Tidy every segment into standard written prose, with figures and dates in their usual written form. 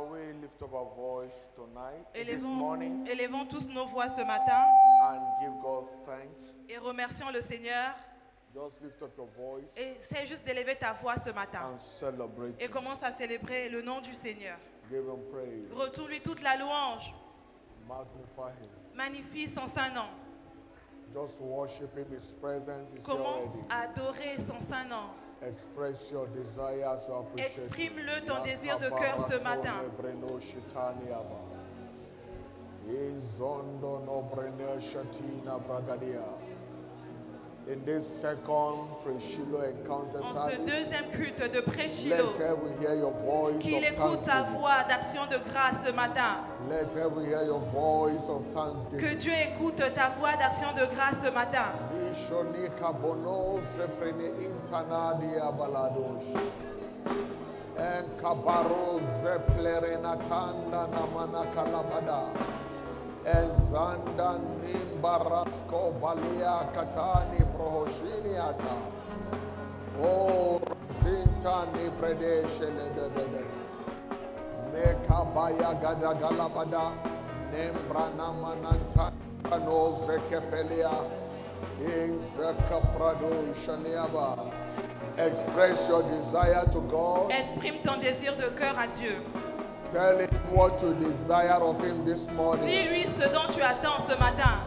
Shall we lift up our voice tonight, this morning, Élevons tous nos voix ce matin and give God thanks? et remercions le Seigneur. Just lift up your voice Essaie juste d'élever ta voix ce matin and celebrate et Him. commence à célébrer le nom du Seigneur. Give Him praise. Retourne-lui toute la louange. Magnify Him. Magnifie son saint nom. Just worship Him. His presence is here Commence already. à adorer son saint nom. Express your desires, your appreciation. Exprime-le ton désir de cœur ce matin. In this second pre-Shiloh encounter En ce service, deuxième culte de let pré-Shiloh, heaven hear your voice qu'il of écoute ta thanksgiving. voix d'action de grâce ce matin. Let heaven hear your voice of Que thanksgiving. Dieu écoute ta voix d'action de grâce ce matin. Mishonika bonose prene intanadia baladosh. Enkabaroze plerenatanda namana kalabada. Ezanda nimbarasko balia katani prohoshiniata. Oh, zintani predeshe lededede. Mekabaya gadagalabada. Nembrana mananta noze kepelia. Express your desire to God. Exprime ton désir de cœur à Dieu. Tell Him what you desire of Him this morning. Dis-lui ce dont tu attends ce matin.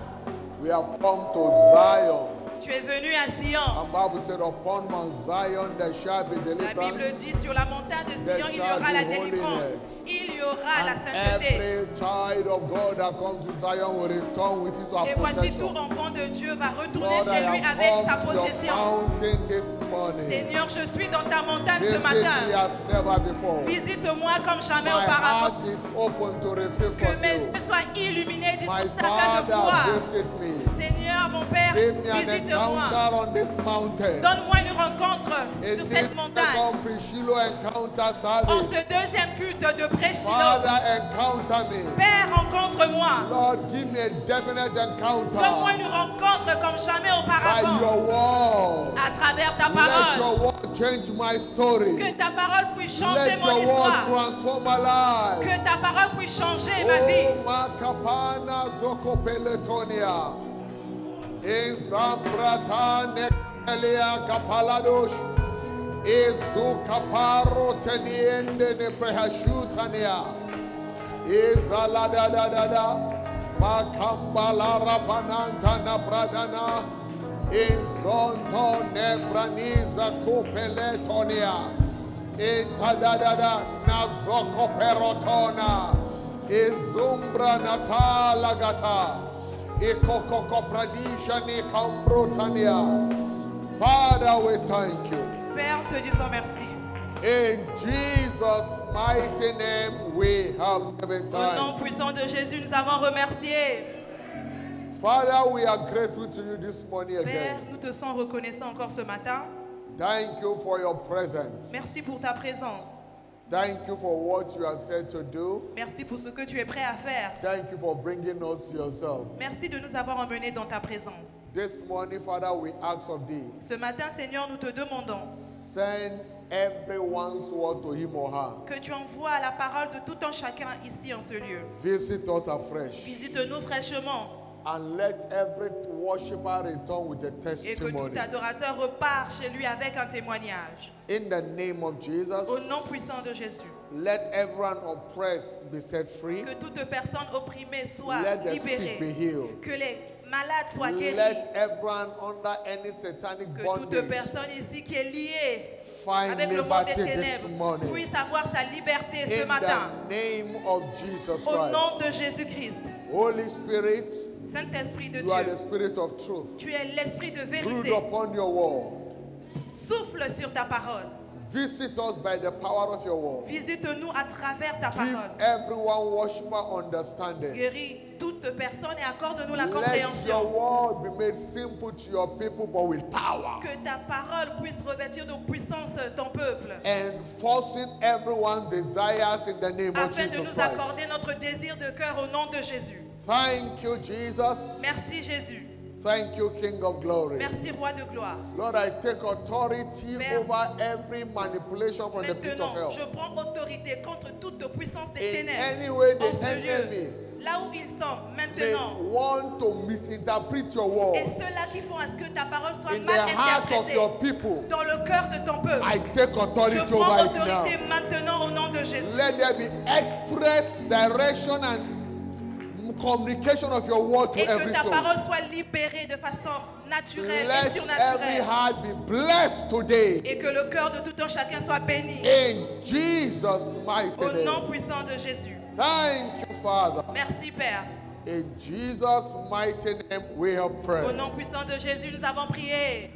We have come to Zion. Tu es venu à Sion. And Bible said, upon Mount Zion there shall be La Bible deliverance. dit sur la montagne de Sion, il y aura la délivrance. Il y aura la And sainteté. every child of God that comes to Zion will return with his Et voici tout possession. enfant de Dieu va retourner Lord, I chez lui have avec sa come to your possession. mountain this morning. Seigneur, je suis dans ta montagne ce Visit me matin. as never before. Visite-moi comme jamais My auparavant. heart is open to receive Que from mes you. yeux soient illuminés My d'ici ta de foi. Father, visit me. Seigneur, mon Père, Give me an visite-moi. encounter on this mountain. Donne-moi une rencontre In sur this cette montagne. second pre-Shiloh encounter En service, ce deuxième culte de pré-Shiloh, Father, encounter me. Père, rencontre-moi. Lord, give me a definite encounter Donne-moi une rencontre comme jamais by auparavant. your word. À travers ta Let parole. your word change my story. Que ta parole puisse changer Let mon your word histoire. transform my life. Que ta parole puisse changer ma vie. Oh, makapana zoko peletonia. In Zambrata nekelia kapaladosh. Izu kaparo teniende ne prehashutania. Izalada da da da. Makambala rabananta na bradana. Izonto nebraniza kupeletonia. Itadadada nazoko perotona. Izumbra natala gata. Ikokoko pradisha ni kambrotania. Father, we thank you. Père, te disons merci. In Jesus' mighty name we have given Au nom thanks. puissant de Jésus, nous avons remercié. Father, we are grateful to you this morning Père, again. nous te sommes reconnaissants encore ce matin. Thank you for your presence. Merci pour ta présence. Thank you for what you are said to do. Merci pour ce que tu es prêt à faire. Thank you for bringing us to yourself. Merci de nous avoir emmenés dans ta présence. This morning, Father, we ask of thee, Ce matin, Seigneur, nous te demandons send everyone's word to him or her. que tu envoies la parole de tout un chacun ici en ce lieu. Visit us afresh. Visite-nous fraîchement And let every worshiper return with a et que tout testimony. adorateur repart chez lui avec un témoignage. In the name of Jesus, Au nom puissant de Jésus, let everyone oppressed be set free. que toute personne opprimée soit Let the sick be libérée, healed. que les malades soient guéris, Let everyone under any satanic que toute bondage personne ici qui est liée find avec le monde des liberty this ténèbres morning. puisse avoir sa liberté ce In matin. the name of Jesus Au nom Christ. de Jésus-Christ, Holy Spirit, Saint-Esprit de you are the Dieu, Spirit of truth. tu es l'Esprit de Brood vérité. upon your word. Souffle sur ta parole. Visit us by the power of your word. Visite-nous à travers ta Give parole. everyone worshiper understanding. Guéris toute personne et accorde-nous la Let your compréhension. word be made simple to your people, but with power. Que ta parole puisse revêtir de puissance ton peuple. Enforcing everyone's desires in the name of Afin de Jesus nous accorder Christ. notre désir de cœur au nom de Jésus. Thank you, Jesus. Merci Jésus. Thank you, King of Glory. Merci, Roi de gloire. Lord, I take authority Père, over every manipulation from the pit of Maintenant, hell. je prends autorité contre toute puissance des In ténèbres. any way En the ce enemy lieu, là où ils sont may maintenant, want to misinterpret your et word ceux-là qui font à ce que ta parole soit in the mal heart of interprétée your people, dans le cœur de ton peuple. I take authority Je prends over it now. autorité maintenant au nom de Jésus. Let there be express direction and communication of your word to Et que every ta soul. parole soit libérée de façon naturelle et Let every surnaturelle. heart be blessed today. Et que le cœur de tout un chacun soit béni. In Jesus' mighty Au nom name. puissant de Jésus. Thank you, Father. Merci Père. In Jesus' mighty name we have Au prayed. nom puissant de Jésus, nous avons prié.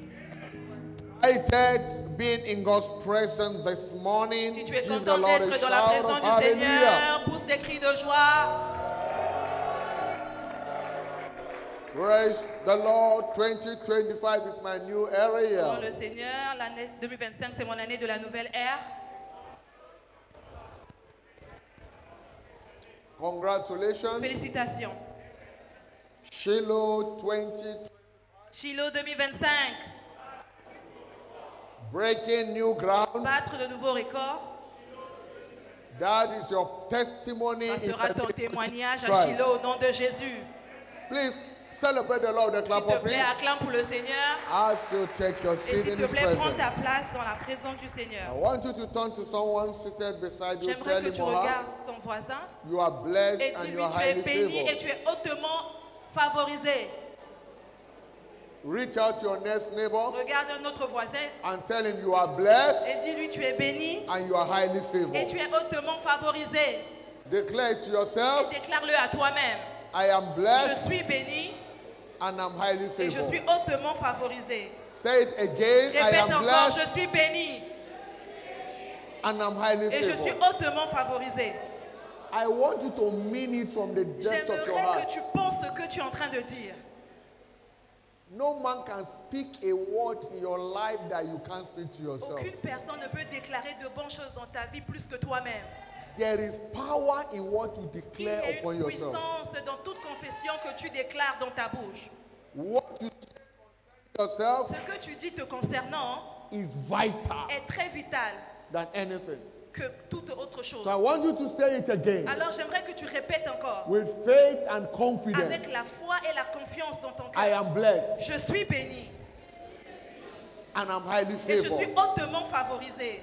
Excited being in God's presence this morning. Si tu es Give the content Lord a d'être dans la shout présence of du hallelujah. Seigneur, pousse des cris de joie. Praise the Lord. 2025 is my new Oh, area. le Seigneur, l'année 2025, c'est mon année de la nouvelle ère. Congratulations. Félicitations. Shiloh 20, Shiloh 2025, breaking new grounds. battre de nouveaux records. That is your testimony. Ça in sera the ton name of témoignage à Christ. Shiloh au nom de Jésus. Please celebrate the Lord. The S'il clap te of plaît, him. acclame pour le Seigneur. As you take your Et seat s'il in te His plaît, prends ta presence. place dans la présence du Seigneur. I want you to turn to someone seated beside you. J'aimerais Tell que him tu or her, regardes ton voisin you are blessed et and you dis-lui are tu es highly béni et favored. tu es hautement favorisé. Reach out to your next neighbor Regarde un autre voisin and tell him you are et blessed dis-lui tu es béni and you are highly et favored. tu es hautement favorisé. Declare it to Et yourself, déclare-le à toi-même. I am Je blessed suis béni and I'm highly et je suis favored. hautement favorisé. Say it again, I Répète am encore, je blessed suis béni and I'm highly et je suis favored. hautement favorisé. I want you to mean it from the depth of your J'aimerais heart. que tu penses ce que tu es en train de dire. No man can speak a word in your life that you can't speak to yourself. Aucune personne ne peut déclarer de bonnes choses dans ta vie plus que toi-même. There is power in what you Il y declare a upon une yourself. puissance dans toute confession que tu déclares dans ta bouche. What you say concerning yourself Ce que tu dis te concernant is vital est très vital than anything. que toute autre chose. So I want you to say it again Alors j'aimerais que tu répètes encore with faith and avec confidence. la foi et la confiance dans ton I cœur. am blessed Je suis béni and I'm highly et je suis favored. hautement favorisé.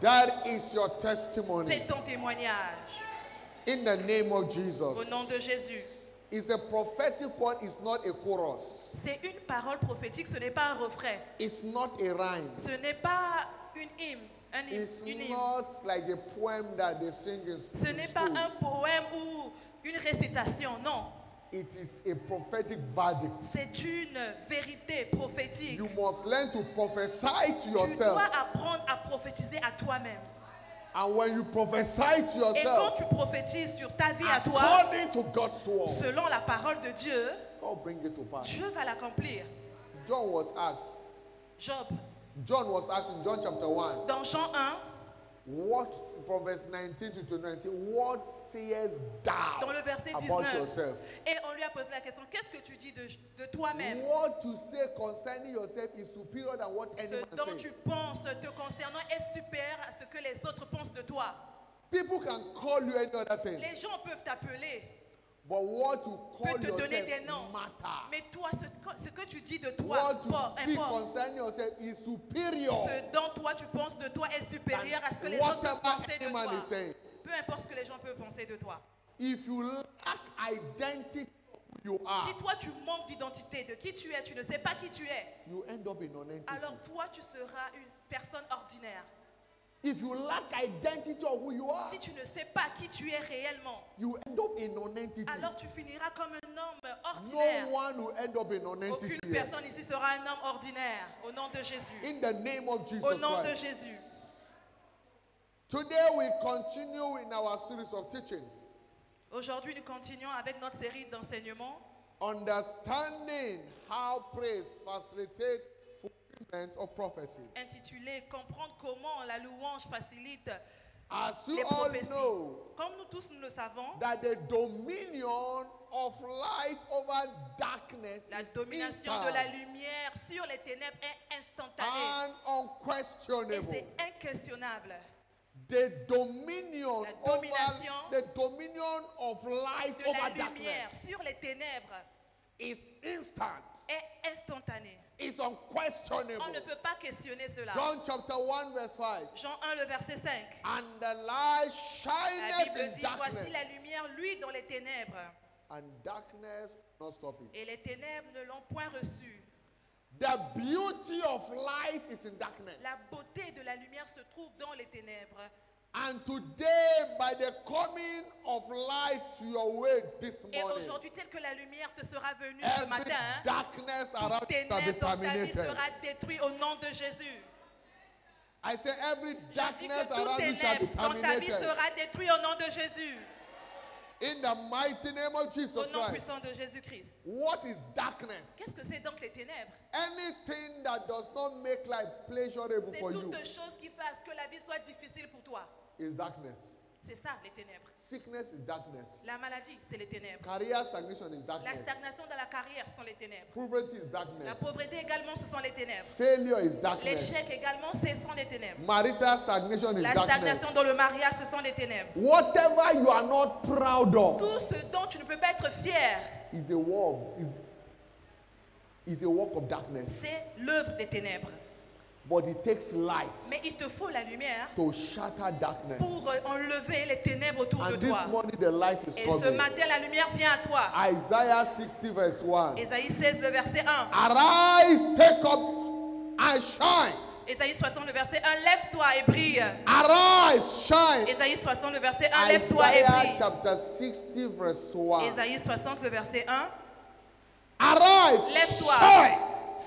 That is your testimony. C'est ton témoignage. In the name of Au Jesus. nom de Jésus. It's a prophetic word, it's not a chorus. C'est une parole prophétique, ce n'est pas un refrain. It's not a rhyme. Ce n'est pas une hymne. It's Une hymne. not like a poem that they sing in Ce n'est pas un schools. poème ou une récitation, non. It is a prophetic verdict. C'est une vérité prophétique. You must learn to prophesy to Tu yourself. dois apprendre à prophétiser à toi-même. And when you prophesy to Et quand yourself, tu prophétises sur ta vie à toi, according to God's word, selon la parole de Dieu, God bring it to pass. Dieu va l'accomplir. John was asked in John chapter 1, Dans Jean 1, what, from verse 19 to 29, say, what sayest thou dans le verset about 19, yourself? et on lui a posé la question, qu'est-ce que tu dis de toi-même? What you say concerning yourself is superior than what Ce anyone dont tu says. penses te concernant est supérieur à ce que les autres pensent de toi. People can call you any other thing, Les gens peuvent t'appeler, but what you call peuvent te donner des yourself noms. matter. Mais toi, ce que tu dis de toi, What you speak importe. concerning yourself is superior Ce dont toi tu penses de toi est supérieur à ce que les than autres whatever pensent de any man toi. is saying. Peu importe ce que les gens peuvent penser de toi. If you lack identity of who you are, Si toi tu manques d'identité de qui tu es, tu ne sais pas qui tu es, you end up in non-entity. alors toi tu seras une personne ordinaire. If you lack identity of who you are, Si tu ne sais pas qui tu es réellement, you end up in non-entity. alors tu finiras comme un homme No ordinaire. one will end up in non-entity. Aucune personne ici sera un homme ordinaire. Au nom de Jésus. In the name of Jesus Au nom de Christ. Jésus. Today we continue in our series of teaching, Aujourd'hui, nous continuons avec notre série d'enseignements. understanding how praise facilitates fulfillment of prophecy. Intitulé Comprendre comment la louange facilite As you les all prophéties. know, Comme nous tous nous le savons, that the dominion of light over darkness la is domination instant de la lumière sur les ténèbres est instantanée. and Et unquestionable. c'est inquestionnable. The dominion La domination over the dominion of light De la over lumière darkness sur les ténèbres is instant. est instantanée. It's On ne unquestionable. peut pas questionner cela. John chapter 1 verse 5. Jean 1, le verset 5. And the light La shineth Bible in dit, voici darkness. la lumière, lui, dans les ténèbres. And darkness cannot stop Et it. les ténèbres ne l'ont point reçu. The beauty of light is in darkness. La beauté de la lumière se trouve dans les ténèbres. And today, by the coming of light to your way this Et morning, aujourd'hui, tel que la lumière te sera venue ce every matin, darkness around toute you shall be ténèbre dans ta vie terminated. sera détruite au nom de Jésus. I say every Je dis darkness que toute around you shall be ténèbre dans ta vie terminated. sera détruite au nom de Jésus. In the mighty name of Jesus Au nom Christ. puissant de Jésus-Christ. What is darkness? Qu'est-ce que c'est donc les ténèbres? Anything that does not make life pleasurable C'est for you toute chose qui fait à ce que la vie soit difficile pour toi. is darkness. C'est ça, les ténèbres. Sickness is darkness. La maladie, c'est les ténèbres. Career stagnation is La darkness. stagnation dans la carrière sont les ténèbres. Poverty is La darkness. pauvreté également, ce sont les ténèbres. Failure is darkness. L'échec également, ce sont les ténèbres. Marital stagnation is La darkness. stagnation dans le mariage, ce sont les ténèbres. Whatever you are not proud of Tout ce dont tu ne peux pas être fier, is a work, is a work of darkness. c'est l'œuvre des ténèbres. But it takes light Mais il te faut la lumière to shatter darkness. pour enlever les ténèbres autour de And this toi. morning the light is Et ce coming. matin, la lumière vient à toi. Isaiah 60 verse 1. Ésaïe 16, le verset 1. Arise, take up and shine. Ésaïe 60, le verset 1. Lève-toi et brille. Arise, shine. Ésaïe 60, le verset 1. Lève-toi et Isaiah brille. chapter 60 verse 1. Ésaïe 60, le verset 1. Arise, Lève-toi. shine.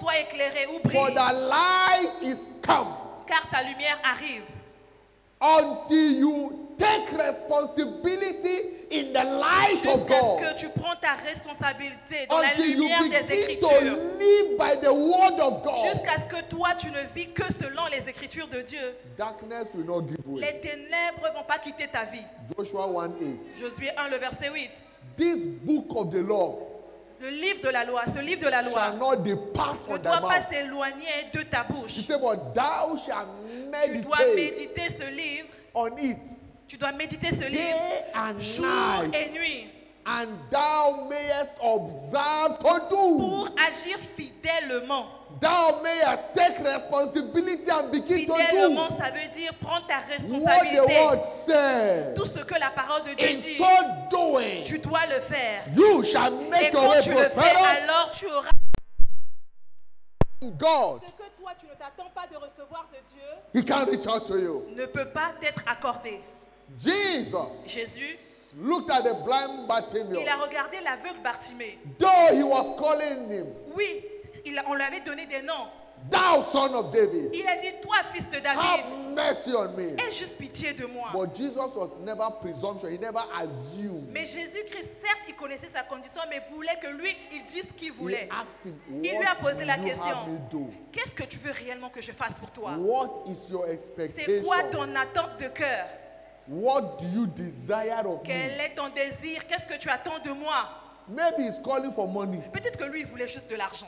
Sois éclairé ou For brille, the light is come. car ta lumière arrive. Until you take responsibility in the light of Jusqu'à ce God. que tu prends ta responsabilité dans la Until you lumière des begin to Écritures. live by the word of God. Jusqu'à ce que toi, tu ne vis que selon les Écritures de Dieu. Darkness will not give way. Les ténèbres ne vont pas quitter ta vie. Joshua 1:8. Josué 1, le verset 8. This book of the law Le livre de la loi, ce livre de la loi, shall not depart ne from thy doit pas mouth. s'éloigner de ta He bouche. said, but thou shalt Tu dois meditate méditer ce livre. on it Tu dois méditer ce day livre and jour night, et nuit and thou mayest observe to do. pour agir fidèlement. Thou mayest take responsibility and begin to Fidèlement, do ça veut dire prendre ta what the responsabilité. word said. Tout ce que la parole de Dieu In dit, so doing, tu dois le faire. you shall Et make your quand way tu le fais, prosperous. alors tu auras God, ce que toi tu ne t'attends pas de recevoir de Dieu He can reach out to you. ne peut pas t'être accordé. Jesus Jésus, looked at the blind il Bartimaeus. a regardé l'aveugle Bartimée. Though he was calling him, Oui, on lui avait donné des noms. thou son of David, Il a dit, toi fils de David, have mercy on me. aie juste pitié de moi. But Jesus was never presumptuous. He never assumed. Mais Jésus-Christ, certes, il connaissait sa condition, mais voulait que lui, il dise ce qu'il He voulait. asked him, Il lui a what posé will la you question. have me do? Qu'est-ce que tu veux réellement que je fasse pour toi? What is your C'est expectation? quoi ton attente de cœur? What do you desire of Quel me? est ton désir? Qu'est-ce que tu attends de moi? Maybe he's calling for money. Peut-être que lui, il voulait juste de l'argent.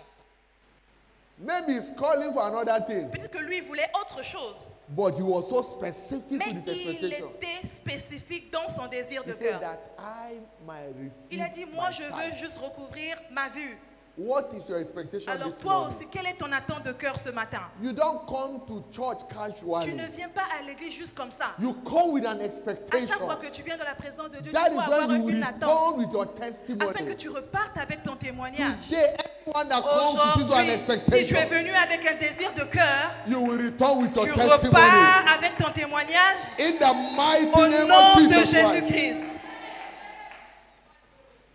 Maybe he's calling for another thing. Peut-être que lui, il voulait autre chose. But he was so specific Mais with his il expectation. était spécifique dans son désir He de said cœur. that I might receive Il a dit, moi, my je veux sight. juste recouvrir ma vue. What is your expectation Alors this toi morning? aussi, quelle est ton attente de cœur ce matin? You don't come to church Tu casually. ne viens pas à l'église juste comme ça. You come with an À chaque expectation. fois que tu viens dans la présence de Dieu, tu That dois is avoir when you une return attente with your afin que testimony. tu repartes avec ton témoignage. Today, everyone that comes with an Aujourd'hui, si tu es expectation, venu avec un désir de cœur, you will return with your tu testimony. repars avec ton témoignage In the mighty au name nom of de Jesus Christ. Jésus-Christ.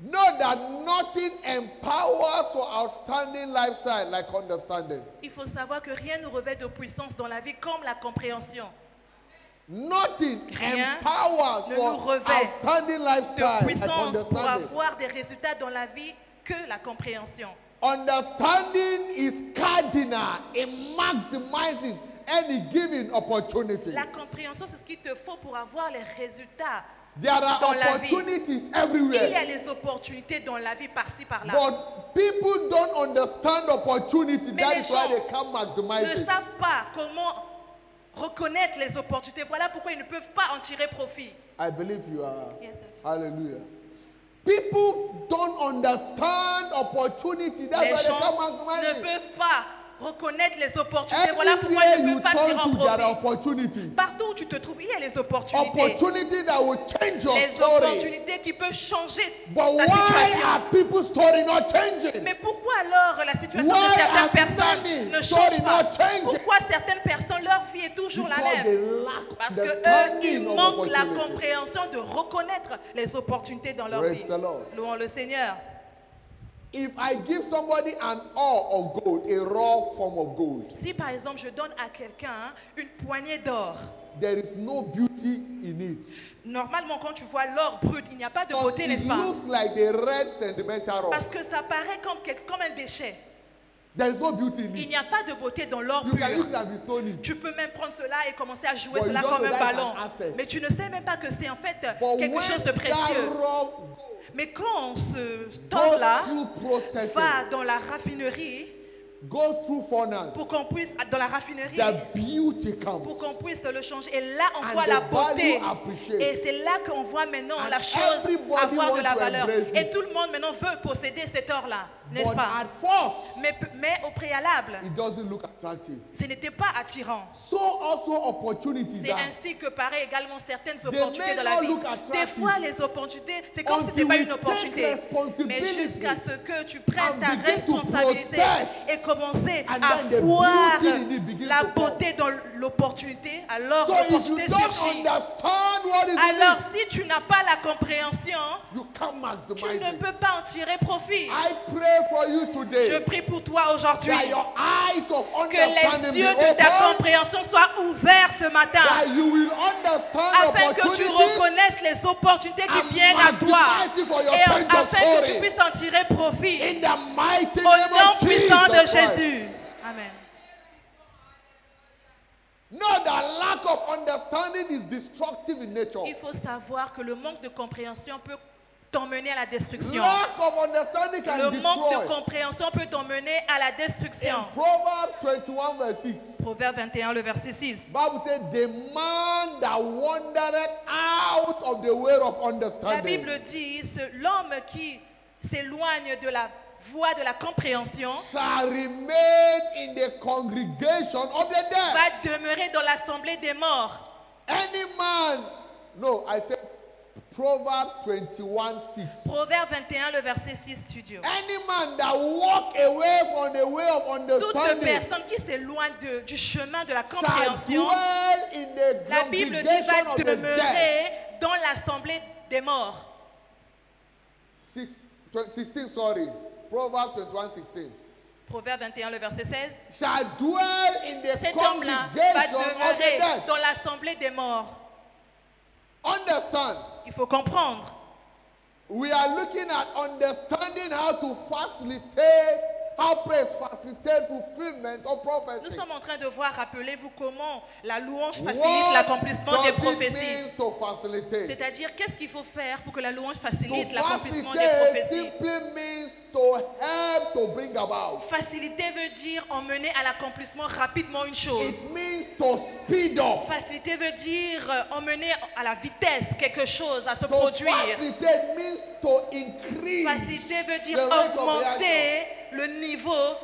Know that nothing empowers for outstanding lifestyle like understanding. Il faut savoir que rien ne revêt de puissance dans la vie comme la compréhension. Nothing Rien empowers ne for nous revêt outstanding De lifestyle like puissance pour understanding. avoir des résultats dans la vie que la compréhension. Understanding is cardinal in maximizing any given opportunity. La compréhension, c'est ce qu'il te faut pour avoir les résultats. There are dans la vie. opportunities Il y a everywhere. les opportunités dans la vie par-ci, par-là. But people don't understand opportunity. Mais That les is why gens they can't maximize ne it. savent pas comment reconnaître les opportunités. Voilà pourquoi ils ne peuvent pas en tirer profit. I believe you are. Yes, Daddy. Hallelujah. People don't understand opportunity. That's Les why they gens can't ne maximize it. peuvent pas reconnaître les opportunités. Voilà pourquoi Everywhere ils ne you peuvent pas tirer en turn to, there are profit. opportunities. Partout où tu te trouves, il y a les opportunités. Opportunity that will change your Les story. opportunités qui peuvent changer But ta why situation. are people's story not changing? Mais pourquoi alors la situation Why de certaines are personnes many ne story change pas? not changing? Pourquoi certaines personnes, leur vie est toujours la Because même? they lack Parce que eux, understanding ils of manquent la opportunity. compréhension de reconnaître les opportunités dans leur Praise vie. the Lord. Louons le Seigneur. If I give somebody an ore of gold, a raw form of gold, Si par exemple je donne à quelqu'un une poignée d'or, there is no beauty in it. normalement quand tu vois l'or brut, il n'y a pas de Because beauté, it n'est-ce pas? looks like the red sentimental rock. Parce que ça paraît comme un déchet. There is no beauty in Il it. n'y a pas de beauté dans l'or You can pur. use it and be stony. Tu peux même prendre cela et commencer à jouer But cela you don't comme know un that's ballon. an asset. Mais tu ne sais même pas que c'est en fait But quelque when chose de that précieux. raw Mais quand ce goes temps-là through processing, va dans la raffinerie, goes through furnace, pour qu'on puisse, dans la raffinerie, the beauty comes. pour qu'on puisse le changer. Et là, on And voit the la beauté. value appreciates. Et c'est là qu'on voit maintenant And la chose everybody avoir de la wants to valeur. embrace Et it. tout le monde maintenant veut posséder cet or-là, n'est-ce But pas? at first, Mais au préalable, it doesn't look attractive. ce n'était pas attirant. So also opportunities C'est are. ainsi que paraît également certaines may opportunités dans la not vie. look attractive Des fois, les opportunités, c'est comme si ce until n'était pas we une take opportunité. Mais responsibility jusqu'à ce que tu prennes and ta begin to responsabilité process, et commencer and à then the voir beauty in it begins la to come. beauté dans l'opportunité, alors So if you l'opportunité don't surgit. understand what is in Alors, it, si tu n'as pas la compréhension, you can't tu maximize ne peux it. pas en tirer profit. I pray for you Je today prie pour toi aujourd'hui that your eyes of que les understanding yeux be de ta open, compréhension soient ouverts ce matin, that you will understand afin que tu opportunities reconnaisses les opportunités qui and viennent à toi maximize it for your et change of afin que tu story. puisses en tirer profit In the mighty au name nom of puissant de Jesus Christ. Jésus. Amen. Know that lack of understanding is destructive in nature. Il faut savoir que le manque de compréhension peut t'emmener à la destruction. Lack of understanding can Le manque de destroy. compréhension peut t'emmener à la destruction. In Proverbs 21 verse 6, Proverbe 21, le verset 6. Bible says, the man that wandereth out of the way of La understanding Bible dit, l'homme qui s'éloigne de la voie de la compréhension shall remain in the congregation of the dead. va demeurer dans l'assemblée des morts. Any man, no, I said Proverbs 21 6. Proverbe 21, le verset 6, studio. Any man that walk away from the way of Toute understanding personne qui s'éloigne du chemin de la shall compréhension, dwell in the la Bible dit, congregation va of the dead. demeurer dans l'assemblée des morts. 16, sorry. Proverbs 21 16. Proverbe 21, le verset 16. Shall dwell in the Cet homme-là va congregation of the demeurer dead. dans l'assemblée des morts. Understand. Il faut comprendre. We are looking at understanding how to facilitate, how praise facilitate fulfillment of Nous prophecy. sommes en train de voir, rappelez-vous comment la louange facilite l'accomplissement des does it prophéties. mean to facilitate? C'est-à-dire, qu'est-ce qu'il faut faire pour que la louange To facilite l'accomplissement des facilitate prophéties? simply means to help to bring about. Faciliter veut dire emmener à l'accomplissement rapidement une chose. It means to speed up. Faciliter veut dire emmener à la vitesse quelque chose à se To produire. facilitate means to increase. Faciliter veut dire the rate of augmenter reaction. le niveau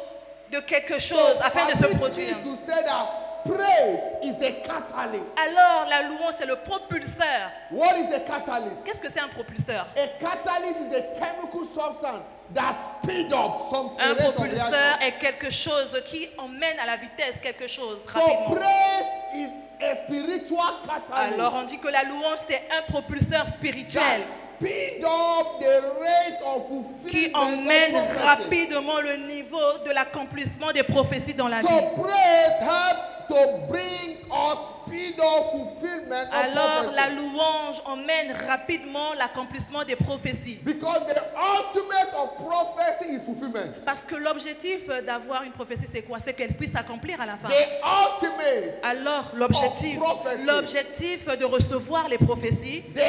de quelque chose afin de se facilitate produire. to say that praise is a catalyst. Alors la louange c'est le propulseur. What is a catalyst? Qu'est-ce que c'est un propulseur? A catalyst is a chemical substance that speed up some Un rate of propulseur reaction. est quelque chose qui emmène à la vitesse quelque chose So rapidement. praise is a spiritual catalyst. Alors on dit que la louange c'est un propulseur that spirituel speed up the rate of qui fulfillment emmène of prophecy. rapidement le niveau de l'accomplissement des prophéties dans la So vie. praise help to bring us speed up fulfillment of Alors prophecy. la louange emmène rapidement l'accomplissement des prophéties. Because the ultimate of prophecy is fulfillment. Parce que l'objectif d'avoir une prophétie, c'est quoi? C'est qu'elle puisse s'accomplir à la fin. The ultimate, Alors l'objectif de recevoir les prophéties, the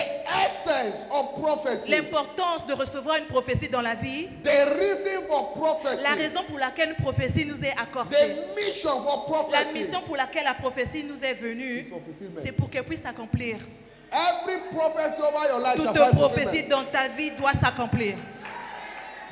essence of prophecy, l'importance de recevoir une prophétie dans la vie, the reason for prophecy, la raison pour laquelle une prophétie nous est accordée, the mission for la prophecy mission pour laquelle la prophétie nous est venue, is for fulfillment. c'est pour qu'elle puisse s'accomplir. Every prophecy over your life shall Toute find prophétie fulfillment. dans ta vie doit s'accomplir.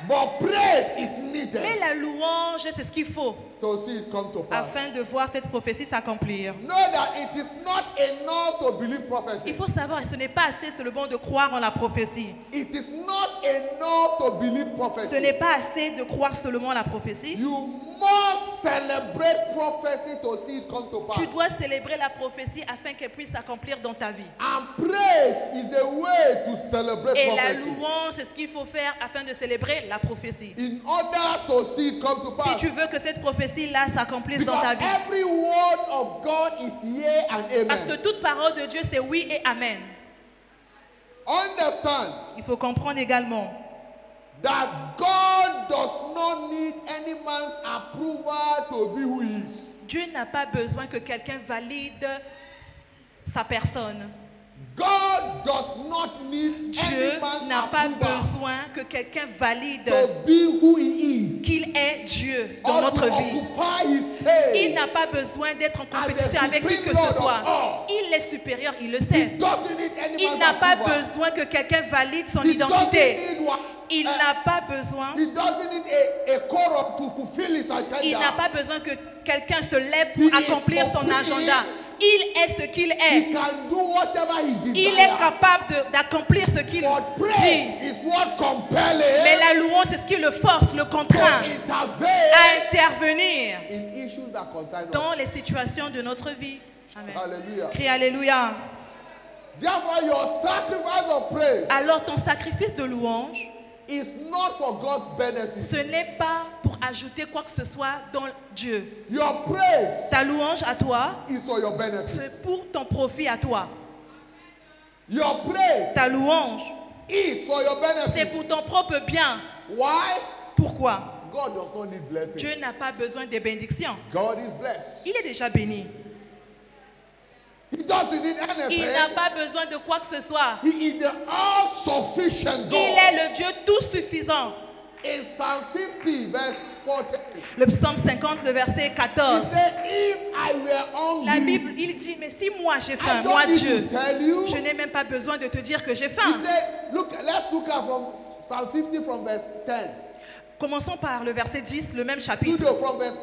But praise is needed Mais la louange, c'est ce qu'il faut to see it come to pass. afin de voir cette prophétie s'accomplir. Know that it is not enough to believe prophecy. Il faut savoir, ce n'est pas assez seulement de croire en la prophétie. It is not enough to believe Ce prophecy. n'est pas assez de croire seulement la prophétie. You must celebrate prophecy to see it come to pass. Tu dois célébrer la prophétie afin qu'elle puisse s'accomplir dans ta vie. And praise is the way to celebrate Et la prophecy. louange, c'est ce qu'il faut faire afin de célébrer la prophétie. In order to see it come to Si pass. tu veux que cette prophétie-là s'accomplisse dans Because ta vie. every word of God is yea and Parce que amen. toute parole de Dieu, c'est oui et amen. Understand Il faut comprendre également that God does not need any man's approval to be who he is. Dieu n'a pas besoin que quelqu'un valide sa personne. God does not need Dieu any man's n'a pas approval besoin que quelqu'un valide to be who he is. qu'il est Dieu dans Or notre to vie. occupy his space. Il n'a pas besoin d'être en compétition As the avec qui que supreme ce Lord soit. of all. Il est supérieur, il le He sait. doesn't need any Il man's n'a pas approval. besoin que quelqu'un valide son He identité. doesn't need one- Il n'a pas besoin. He doesn't need a quorum to fulfill his agenda. Il n'a pas besoin que quelqu'un se lève He pour is accomplir son complete. agenda. Il est ce qu'il He est. can do whatever he desires. Il est capable d'accomplir ce qu'il But dit. praise is what compels Mais him la louange, c'est ce qui le force, le to contraint intervene à intervenir in issues that concern dans us. les situations de notre vie. Amen. Hallelujah. Crie Alléluia. Therefore, your sacrifice of praise Alors ton sacrifice de louange, is not for God's benefit. ce n'est pas pour ajouter quoi que ce soit dans Dieu. Your praise Ta louange à toi, is for your benefit. c'est pour ton profit à toi. Your praise Ta louange, is for your c'est pour benefit. ton propre bien. Why? Pourquoi? God does not need blessing. Dieu n'a pas besoin de bénédiction. God is blessed. Il est déjà béni. He doesn't need Il anything. n'a pas besoin de quoi que ce soit. He is the all-sufficient Il God. est le Dieu tout suffisant. In Psalm 50, verse 14, Le psaume 50, le verset he 14. said, if I were La hungry, Bible, il dit, mais si moi j'ai I faim, don't moi need Dieu, to tell you. je n'ai même pas besoin de te dire que j'ai He faim. said, let's look at from Psalm 50 from verse 10. Commençons par le verset 10, le même chapitre. Studio from verse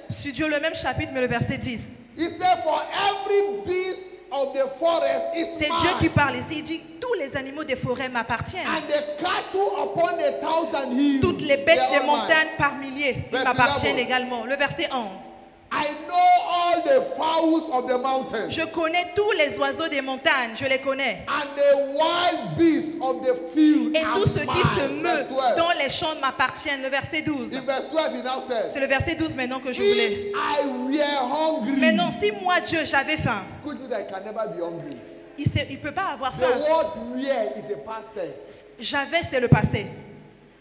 10. Studio, le même chapitre, mais le verset 10. He said, for every beast of the forest is C'est Dieu qui mine, parle ici. Il dit, tous les animaux des forêts m'appartiennent. and the cattle upon the thousand hills. Toutes les bêtes they des are all mine. montagnes par milliers Verset m'appartiennent 11. également. Le verset 11. I know all the fowls of the mountains, Je connais tous les oiseaux des montagnes, je les connais. and the wild beasts of the field Et are tout ce qui se mine. meut Verse 12. dans les champs m'appartiennent. Le verset 12. In verse 12, he now says, C'est le verset 12 maintenant que je voulais. if I were hungry, Mais non, si moi Dieu j'avais faim, good news, I can never be hungry. il ne peut pas avoir The faim. word were is a past tense. J'avais, c'est le passé.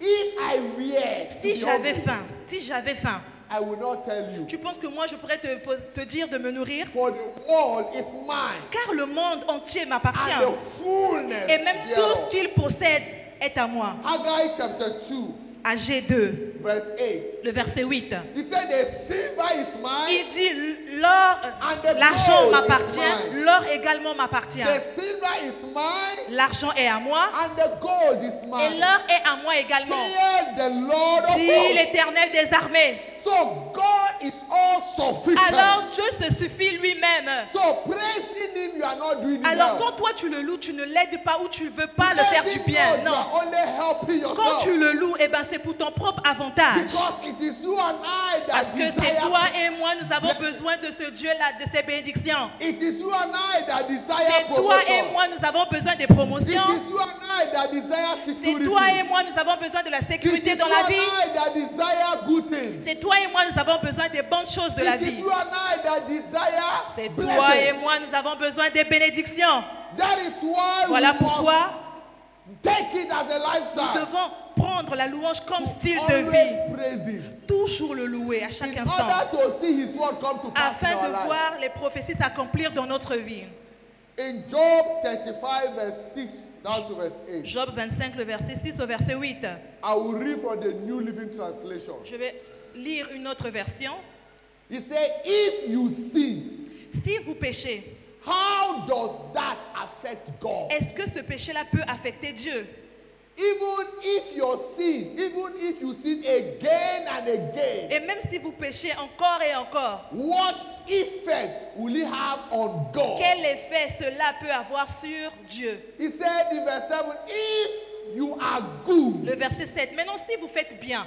If I were to Si be j'avais hungry, faim, I will not tell you. tu penses que moi je pourrais te dire de me nourrir? For the world is mine, Car le monde entier m'appartient. and the fullness Et même tout thereof. ce qu'il possède est à moi. Haggai chapter 2, Ag 2, verse 8. le verset 8. He said, the silver is mine, Il dit, l'or, and the l'argent gold m'appartient, is mine. l'or également m'appartient. The silver is mine, L'argent est à moi and the gold is et mine. l'or est à moi également. Saith the Lord of Dit hosts. l'Éternel des armées. So God is all sufficient. Alors Dieu se suffit lui-même. So praising if you are not doing it Alors well, quand toi tu le loues, tu ne l'aides pas ou tu ne veux pas le faire du bien. you Non. are only helping Quand yourself. tu le loues, eh ben c'est pour ton propre avantage. Because it is you and I Parce that que c'est desire. toi et moi, nous avons besoin de ce Dieu-là, de ces bénédictions. It is you and I that desire C'est toi et promotion. moi, nous avons besoin des It promotions. is you and I that desire C'est security. toi et moi, nous avons besoin de la It sécurité is dans you la and vie. I that desire good things. C'est toi et moi, nous avons besoin des bonnes choses de la It is vie. you and I that desire C'est toi et blessings. moi, nous avons besoin des bénédictions. That is why Voilà we pourquoi must take it as a nous lifestyle. devons prendre la louange comme style de vie. Always praise him. Toujours le louer à chaque In instant. order to see his word come to pass in Afin our de life. voir les prophéties s'accomplir dans notre vie. In Job 35 verse 6 down to verse 8. Job 25, le verset 6 au verset 8. I will read from the New Living Translation. Je vais lire une autre version. He said, if you sin, Si vous péchez, how does that affect God? est-ce que ce péché-là peut affecter Dieu? Even if you sin again and again, Et même si vous péchez encore et encore, what effect will it have on God? quel effet cela peut avoir sur Dieu? He said in verse 7, if you are good, Le verset 7. Maintenant, si vous faites bien,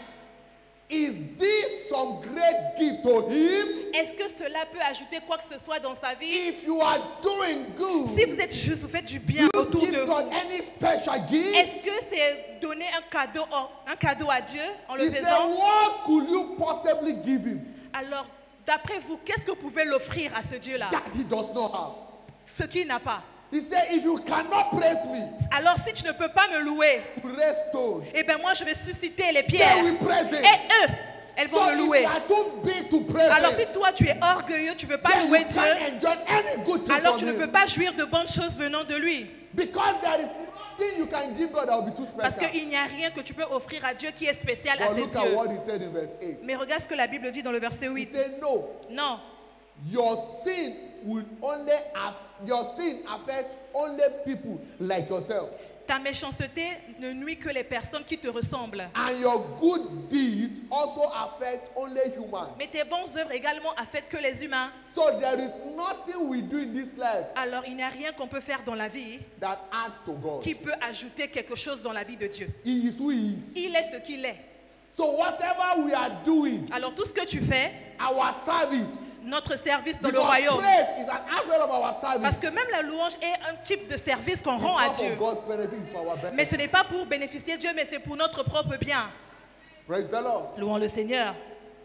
is this some great gift to him? est-ce que cela peut ajouter quoi que ce soit dans sa vie? If you are doing good, Si vous êtes juste, vous faites du bien you autour de give God vous, any special gift? est-ce que c'est donner un cadeau à Dieu en le He said, faisant? what could you possibly give him Alors, d'après vous, qu'est-ce que vous pouvez l'offrir à ce Dieu-là? that he does not have? Ce qu'il n'a pas. He said, if you cannot praise me, Alors, si tu ne peux pas me louer, praise stone. eh bien moi, je vais susciter les pierres. Then we praise him. Et eux, elles vont So me if louer. you are too big to praise Alors him, si toi tu es orgueilleux, tu ne veux pas then louer you Dieu, can't enjoy any good thing alors from tu ne him. peux pas jouir de bonnes choses venant de lui. Because there is nothing you can give God that will be too Parce special. qu'il n'y a rien que tu peux offrir à Dieu qui est spécial à But ses look at yeux. what he said in verse 8. Mais regarde ce que la Bible dit dans le verset He 8. said, no, Non, your sin affect only people like yourself. ta méchanceté ne nuit que les personnes qui te ressemblent. And your good deeds also affect only humans. Mais tes bonnes œuvres également affectent que les humains. So there is nothing we do in this life Alors il n'y a rien qu'on peut faire dans la vie that adds to God. qui peut ajouter quelque chose dans la vie de Dieu. He is who he is. Il est ce qu'il est. So whatever we are doing, Alors tout ce que tu fais, our service, notre service dans le because royaume, praise is an aspect of our service. parce que même la louange est un type de service qu'on It's rend à not for Dieu. God's benefit, it's for our Mais benefit. ce n'est pas pour bénéficier de Dieu, mais c'est pour notre propre bien. Praise the Lord. Louons le Seigneur.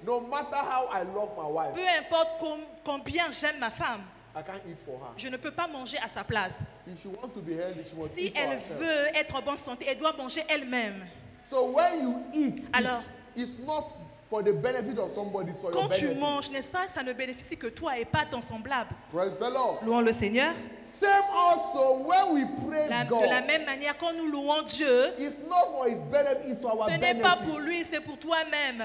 No matter how I love my wife, Peu importe combien j'aime ma femme, I can't eat for her. je ne peux pas manger à sa place. If she wants to be healthy, she must Si eat for elle herself. veut être en bonne santé, elle doit manger elle-même. So when you eat, Alors, it's not for the benefit of somebody, it's for your quand tu benefit. manges, n'est-ce pas, ça ne bénéficie que toi et pas ton semblable. Praise the Lord. Louons le Seigneur. Same also when we praise God, De la même manière, quand nous louons Dieu, it's not for his benefit, it's for our ce n'est pas pour benefit. lui, c'est pour toi-même.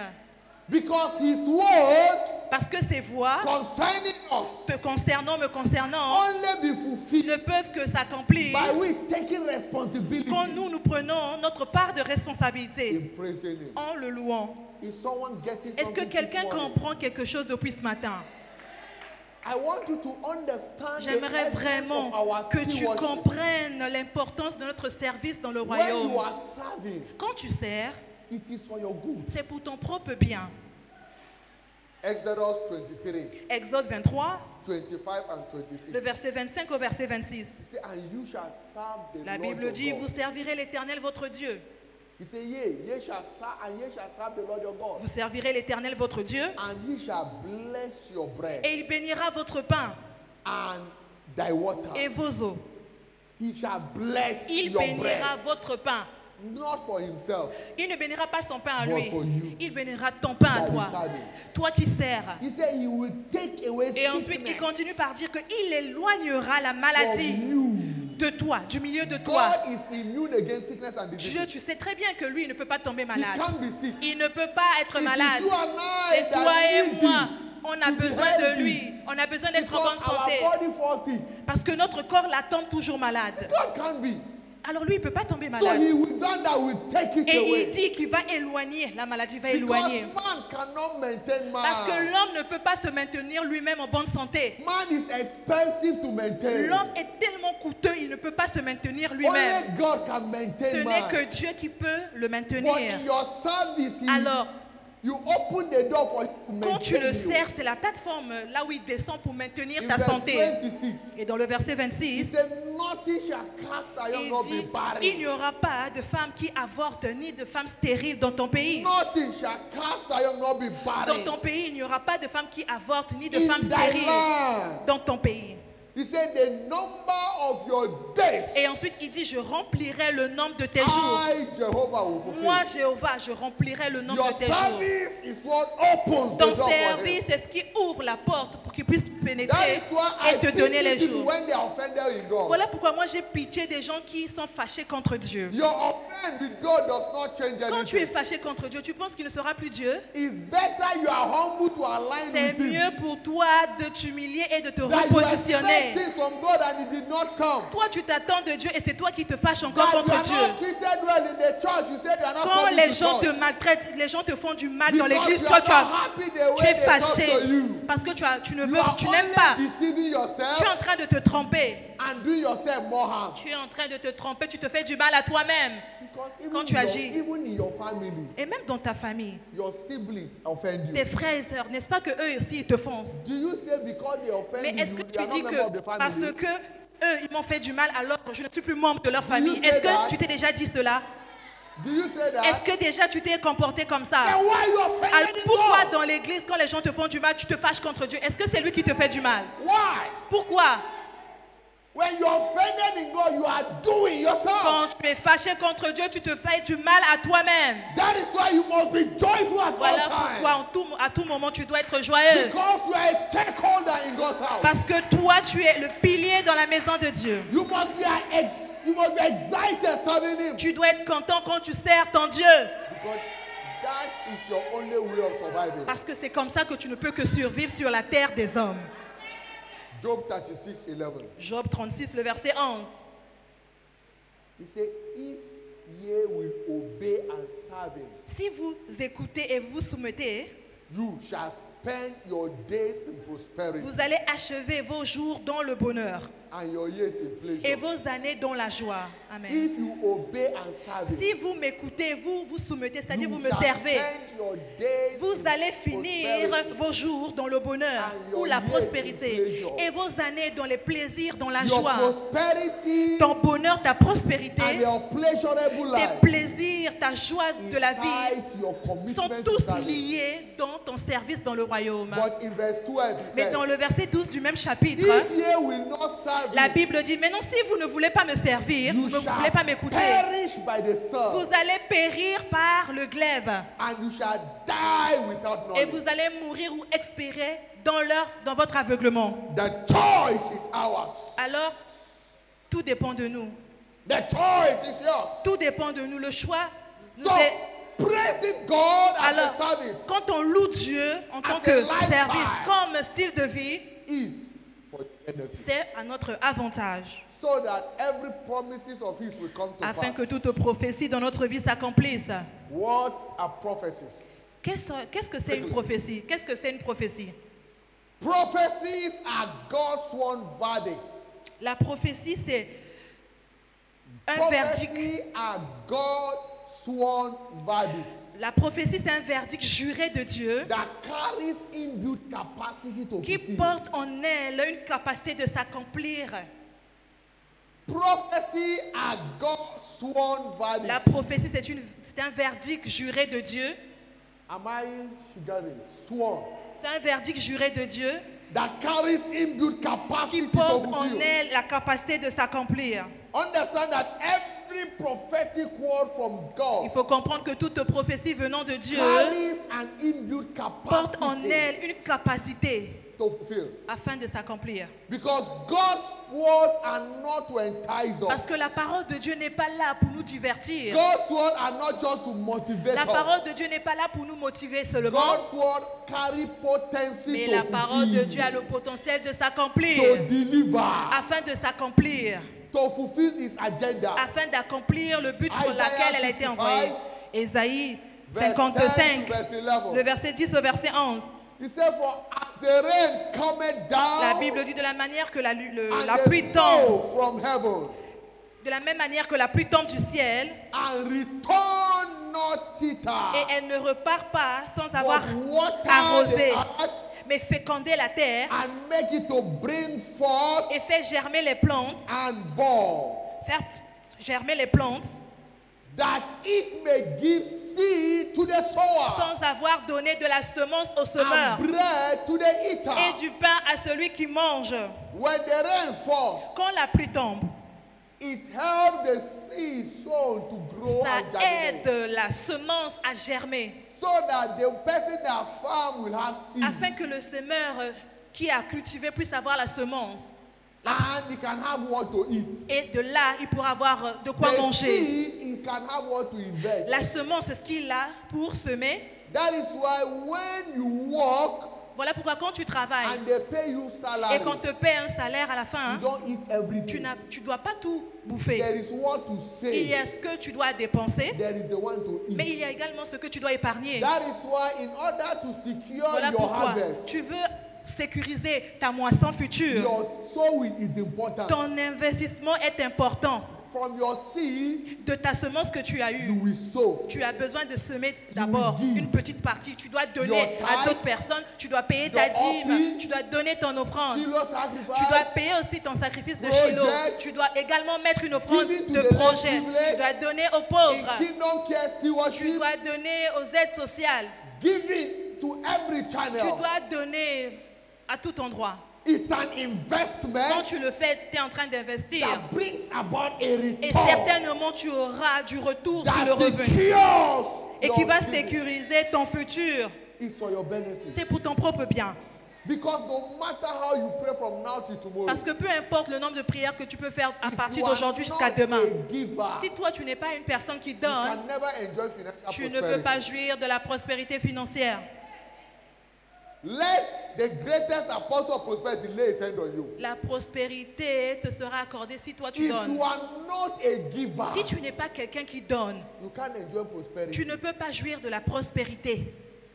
Because his word Parce que ses voix concerning us te concernant, me concernant, only be fulfilled ne peuvent que s'accomplir by we taking responsibility quand nous prenons notre part de responsabilité in praising him. en le louant. Is someone getting Est-ce que something quelqu'un this morning? comprend quelque chose depuis ce matin? I want you to understand the J'aimerais essence vraiment of our que still tu worship. comprennes l'importance de notre service dans le When you royaume. are serving, Quand tu sers, it is for your good. c'est pour ton propre bien. Exodus 23, Exode 23, 25 and 26. le verset 25 au verset 26. He said, and you shall serve the La Lord Bible your dit, God. vous servirez l'Éternel votre Dieu. He said, ye shall serve, and ye shall serve the Lord your God. Vous servirez l'Éternel votre Dieu And he shall bless your bread et il bénira votre pain and thy water. et vos eaux. He shall bless Il your bénira bread, votre pain. not for himself. Il ne bénira pas son pain à But lui. for you. Il bénira ton pain à That toi. is serving. Toi qui sers. He said he will take away Et ensuite, il continue par dire qu'il éloignera la maladie from you. de toi, du milieu de toi. God is immune against sickness and Dieu, tu disease. sais très bien que lui, il ne peut pas tomber He malade. can't be sick. Il ne peut pas être It is malade. you and I C'est that toi et need moi. him On a to be besoin de healthy. lui. On a besoin d'être en Because bonne santé. our body falls sick. Parce que notre corps l'attend toujours malade. God can't be. Alors lui, il ne peut pas tomber So malade. he will done that will take it Et il away. dit qu'il va éloigner, la maladie va Because éloigner. man cannot maintain man. Parce que l'homme ne peut pas se maintenir lui-même en bonne santé. Man is expensive to maintain. L'homme est tellement coûteux, il ne peut pas se maintenir lui-même. Only God can Ce maintain n'est man. que Dieu qui peut le But maintenir. in your service, Alors, you open the door for him to quand tu maintain le you. sers, c'est la plateforme là où il descend pour maintenir In ta verse santé. 26, Et dans le verset he 26, said, nothing shall cast iron il nor dit, be barren. il n'y aura pas de femme qui avorte ni de femme stérile dans ton pays. Nothing shall cast iron nor be Dans barren. ton pays, il n'y aura pas de femme qui avorte ni de In femme thy stérile land. dans ton pays. He said, the number of your days, Et ensuite, il dit, je remplirai le nombre de tes jours. I, Jehovah, will fulfill. Moi, Jéhovah, je remplirai le nombre Your de tes jours. service is what opens the Ton door for him. service, c'est ce qui ouvre la porte pour qu'il puisse That pénétrer is why I et te donner les pity people jours. when they are offended in God. Voilà pourquoi moi j'ai pitié des gens qui sont fâchés contre Dieu. Your offense with God does not change Quand tu es anything. fâché contre Dieu, tu penses qu'il ne sera plus Dieu? It's better you are humble to align C'est with Him. mieux pour toi de t'humilier et de te That you repositionner. expect things from God and it did not come. Toi, tu t'attends de Dieu et c'est toi qui te fâches encore That you contre are Dieu. not treated well in the church. You say they are not Quand coming les to gens te church. maltraitent, les gens te font du mal dans Because l'église, you toi are tu, not as- happy the tu way es they talk fâché to you. parce que tu ne You veux, are tu n'aimes only pas. deceiving yourself Tu es en train de te tromper. and doing yourself more harm. Tu es en train de te tromper, tu te fais du mal à toi-même. Because Quand even, tu in your, agis. even in your family, Et même dans ta famille, your siblings offend tes you. frères et sœurs, n'est-ce pas que eux aussi ils te foncent? Do you say because they offend Mais you, est-ce que you tu are dis not member of the que parce family? que eux ils m'ont fait du mal alors je ne suis plus membre de leur you famille? say Est-ce that? que tu t'es déjà dit cela? Do you say that? Est-ce que déjà tu t'es comporté comme ça? Then why you Alors, offending pourquoi God? dans l'église quand les gens te font du mal, tu te fâches contre Dieu? Est-ce que c'est lui qui te fait du mal? Why? Pourquoi? When you're offended in God, you are doing yourself. Quand tu es fâché contre Dieu, tu te fais du mal à toi-même. That is why you must be joyful at Voilà all pourquoi times. à tout moment tu dois être joyeux. Because you are a stakeholder in God's house. Parce que toi, tu es le pilier dans la maison de Dieu. You must be excited serving Him. Tu dois être content quand tu sers ton Dieu. Because that is your only way of surviving. Parce que c'est comme ça que tu ne peux que survivre sur la terre des hommes. Job 36:11. Job 36, le verset 11. He said, if ye will obey and serve Him, Si vous écoutez et vous soumettez, you shall spend your days in prosperity vous allez achever vos jours dans le bonheur and your years in et pleasure. vos années dans la joie. Amen. If you obey and serve Him, Si vous m'écoutez, vous vous soumettez, c'est-à-dire you vous me shall servez, spend your days vous in allez finir prosperity. vos jours dans le bonheur And your ou la years in prospérité pleasure. et vos années dans les plaisirs, dans la Your joie. prosperity Ton bonheur, ta prospérité, and your pleasurable tes life plaisirs, ta joie is de la vie tied to your sont commitment to tous serving. liés dans ton service dans le royaume. But in verse 12, he Mais said, dans le verset 12 du même chapitre, if ye will not serve la Him, Bible dit, mais non, si vous ne voulez pas me servir, you vous ne shall voulez pas m'écouter, perish by the vous sword, allez périr par le glaive and you shall die without et knowledge. vous allez mourir ou expirer dans votre aveuglement. The choice is ours. Alors, tout dépend de nous. The choice is yours. Tout dépend de nous. Le choix, nous So, est... praising God as a Alors, service quand on loue Dieu en tant As que a lifestyle. service, comme style de vie, is for your benefit. c'est à notre avantage, So that every promises of His will come to afin que pass. toute prophétie dans notre vie s'accomplisse. What are prophecies? Qu'est-ce que c'est une prophétie? Qu'est-ce que c'est une prophétie? Prophecies are God's sworn verdicts. La prophétie, c'est un verdict. Prophecies are God's sworn verdicts La prophétie, c'est un verdict juré de Dieu that carries inbuilt capacity to qui fulfill. porte en elle une capacité de s'accomplir. Prophecy are God's sworn verdicts. La prophétie, c'est un verdict juré de Dieu. Am I sugaring? Sworn. C'est un verdict juré de Dieu That carries inbuilt qui capacity to porte en fulfill. elle la capacité de s'accomplir. Understand that every prophetic word from Il God faut comprendre que toute prophétie venant de Dieu carries an inbuilt porte en capacity elle une capacité to fulfill. afin de s'accomplir. Because God's words are not to entice Parce us. que la parole de Dieu n'est pas là pour nous divertir. God's words are not just to motivate La parole us. de Dieu n'est pas là pour nous motiver seulement. God's word carry potency Mais to la parole de fulfill, Dieu a le potentiel de to s'accomplir, deliver. afin de s'accomplir. to fulfill his agenda. afin d'accomplir le but pour Isaiah lequel elle a été 55, envoyée. Ésaïe Verse 55, 10 to verse 11. le verset 10 au verset 11. He said, for as the rain cometh down La Bible dit de la manière que la and la the pluie tombe, snow from heaven, de la même manière que la pluie tombe du ciel, and return not thither, et elle ne repart pas sans avoir but water arrosé, the earth, mais féconder la terre and make it to bring forth et fait germer les plantes, and bore, faire germer les plantes, that it may give seed to the sower sans avoir donné de la semence au semeur and bread to the eater. et du pain à celui qui mange. When the rain falls, Quand la pluie tombe, it helps the seed sown to grow ça and germinate, aide la semence à germer, so that the person that farm will have seed afin que le semeur qui a cultivé puisse avoir la semence. and he can have what to eat. Et de là, il pourra avoir de quoi The manger. seed, he can have what to invest. La semence, c'est ce qu'il a pour semer. That is why when you work Voilà pourquoi quand tu travailles and they pay you salary, et qu'on te paie un salaire à la fin, you don't eat tu everything. ne dois pas tout bouffer. There is what to Il y save. a ce que tu dois dépenser, There is the one to mais il y a eat. également ce que tu dois épargner. That is why in order to secure Voilà your pourquoi harvest, tu veux sécuriser ta moisson future. your sowing is important. Ton investissement est important. From your seed, De ta semence que tu as you eue, will sow. tu as besoin de semer d'abord give. une petite partie. Tu dois donner Your à tithe, d'autres personnes. Tu dois payer ta your dîme. offering, Tu dois donner ton offrande. Shiloh Tu dois sacrifice, payer aussi ton sacrifice de Project. Shiloh. Tu dois également mettre une offrande Giving to de the less projet. privileged. Tu dois donner aux in pauvres. kingdom care Tu stewardship, dois donner aux aides sociales. giving to every Tu channel. dois donner à tout endroit. It's an Quand investment tu le fais, tu es en train d'investir. that brings about a Et return certainement, tu auras du retour sur that le revenu. secures Et qui your va giving. sécuriser ton futur. It's for your benefit. C'est pour ton propre bien. Because no matter how you pray from now till tomorrow, Parce que peu importe le nombre de prières que tu peux faire à if partir you are d'aujourd'hui jusqu'à not demain, a giver, si toi tu n'es pas une personne qui you donne, can never enjoy financial tu ne prosperity. peux pas jouir de la prospérité financière. Let the greatest apostle of prosperity lay his hand on you. La prospérité te sera accordée si toi tu If donnes. you are not a giver, Si tu n'es pas quelqu'un qui donne, you can't enjoy prosperity. tu ne peux pas jouir de la prospérité.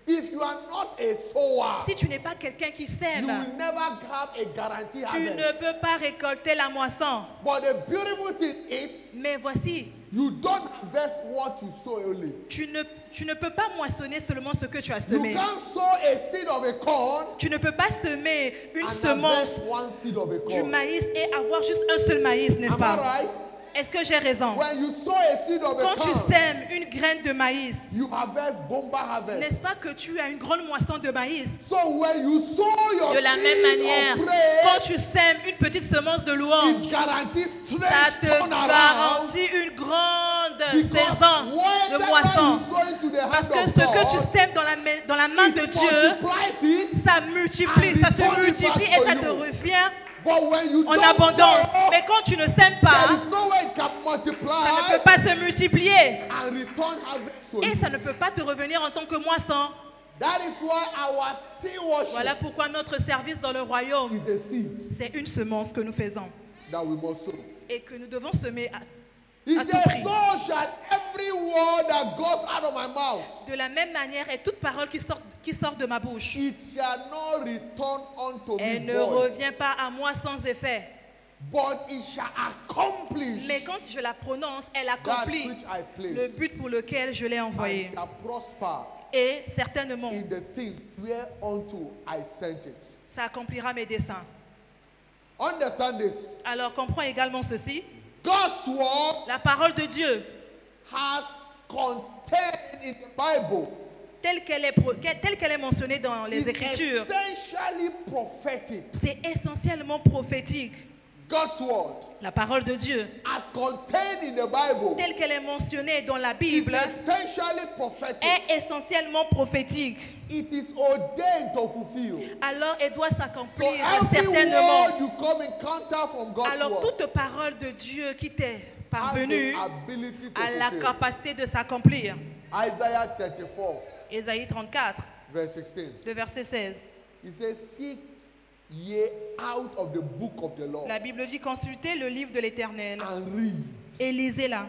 If you are not a sower, Si tu n'es pas quelqu'un qui you sème, will never have a guaranteed tu harvest. ne peux pas récolter la moisson. But the beautiful thing is, Mais voici, you don't harvest what you sow only. tu ne peux pas moissonner seulement ce que tu as You semé. can't sow a seed of a corn Tu ne peux pas semer une and semence harvest one seed of a du corn. maïs et avoir juste un seul maïs, n'est-ce Am I pas? right? Est-ce que j'ai raison? When you sow a seed of a Quand tu corn, sèmes une graine de maïs, you harvest bomba harvest. n'est-ce pas que tu as une grande moisson de maïs? So when you sow your De la même seed manière, of quand praise, tu sèmes une petite semence de louange, it guarantees ça strange te turnaround. garantit une grande Because saison de whatever moisson. you sow into the Parce hands que of ce que tu God, sèmes dans la main de it Dieu, multiplies it. ça multiplie, ça se multiplie et ça te revient But when you en don't abondance. sow, Mais quand tu ne sèmes pas, there is no way it can ça ne multiply peut pas se multiplier. and return harvest to Et you. ça ne peut pas te revenir en tant que moisson. That is why our stewardship Voilà pourquoi notre service dans le royaume, is a seed c'est une semence que nous faisons that we must sow. et que nous devons semer He à tout said, prix. so shall every word that goes out of my mouth, De la même manière, et toute parole qui sort de ma bouche, it shall not return unto elle me ne void, revient pas à moi sans effet. but it shall accomplish Mais quand je la prononce, elle that accomplit which I le place, but pour lequel je l'ai envoyé. and shall prosper Et certainement, in the things whereunto I sent it. ça accomplira mes desseins. Understand this. Alors comprends également ceci. God's word La parole de Dieu, has contained in the Bible telle qu'elle est mentionnée dans les is Écritures, essentially prophetic. c'est essentiellement prophétique. God's word, La parole de Dieu, as contained in the Bible, telle qu'elle est mentionnée dans la is Bible, essentially prophetic. est essentiellement prophétique. It is ordained to fulfill. Alors elle doit So s'accomplir every certainement. word you come in contact from God's Alors word toute parole de Dieu qui t'est has parvenue the ability to a la fulfill. capacité de s'accomplir. Isaiah 34, Ésaïe 34, verse 16. le verset 16. He says, seek ye out of the book of the Lord La Bible dit consultez le livre de l'Éternel and read. et lisez-la.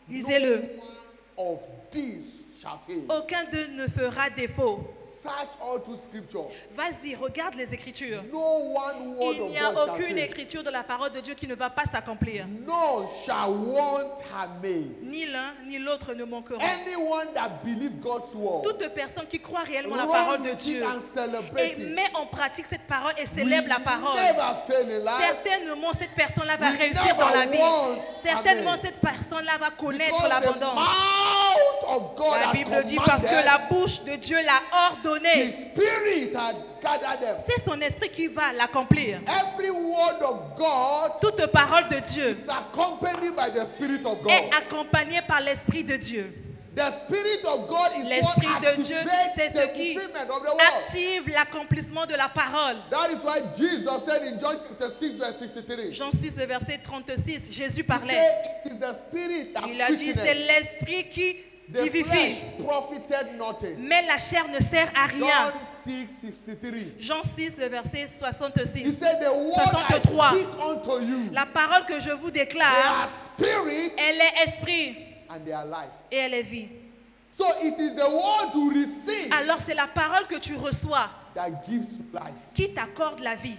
Lisez-le. No one of these shall fail. Aucun d'eux ne fera défaut. Search all through scripture. Vas-y, regarde les Écritures. No one word Il of n'y a God shall aucune fail. écriture de la parole de Dieu qui ne va pas s'accomplir. None shall want her made. Ni l'un ni l'autre ne manqueront. Anyone that believe God's word, Toute personne qui croit réellement la parole run de with it Dieu and celebrate et it. met en pratique cette parole et We célèbre la parole, never fail in life certainement cette personne-là va We réussir never dans la vie. want Certainement amen. cette personne-là va connaître because the l'abondance. mouth of God La had Bible dit parce que commanded, la bouche de Dieu l'a His ordonné. spirit had gathered them. C'est son esprit qui va l'accomplir. Every word of God Toute parole de Dieu is accompanied by the spirit of God. est accompagnée par l'esprit de Dieu. The spirit of God is what L'esprit de Dieu, c'est activates ce the qui fulfillment of the word. active l'accomplissement de la parole. That is why Jesus said in John chapter 6 verse 63. Jean 6, le verset 36, Jésus He parlait. said it is the spirit that Il a dit, c'est quickeneth. l'esprit qui The vivifie. flesh profited nothing. Mais la chair ne sert à rien. John 6 63. Jean 6, le verset He 66. said the word I 63. speak unto you, La parole que je vous they déclare, are spirit elle est esprit and they are life. et elle est vie. So it is the word you receive Alors c'est la parole que tu reçois that gives you life. qui t'accorde la vie.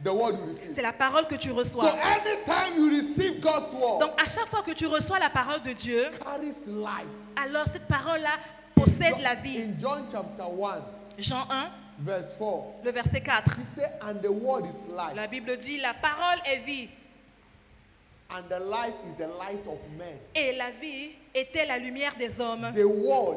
The word you receive. C'est la parole que tu So reçois. anytime you receive God's word, Donc à chaque fois que tu reçois la parole de Dieu, carries life. alors cette parole-là possède la vie. In John chapter 1, Jean 1, verse 4, le verset 4. he said, and the word is life, La Bible dit, la parole est vie. and the life is the light of men. Et la vie était la lumière des hommes. The word,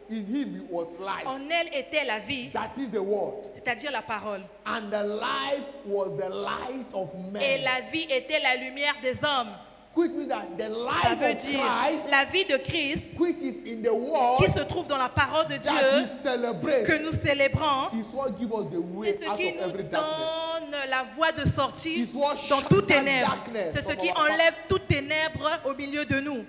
in him it was life. En elle était la vie, That is the word. c'est-à-dire la parole. And the life was the light of Et men. la vie était la lumière des hommes. Which means that the Ça life veut of dire Christ, la vie de Christ which is in the word qui se trouve dans la parole de that we Dieu celebrate, que nous célébrons. is what gives us the way C'est ce out qui of nous every darkness. donne la voie de sortie It's what dans shut toutes that ténèbres. darkness C'est ce from qui our enlève toutes ténèbres au milieu de nous.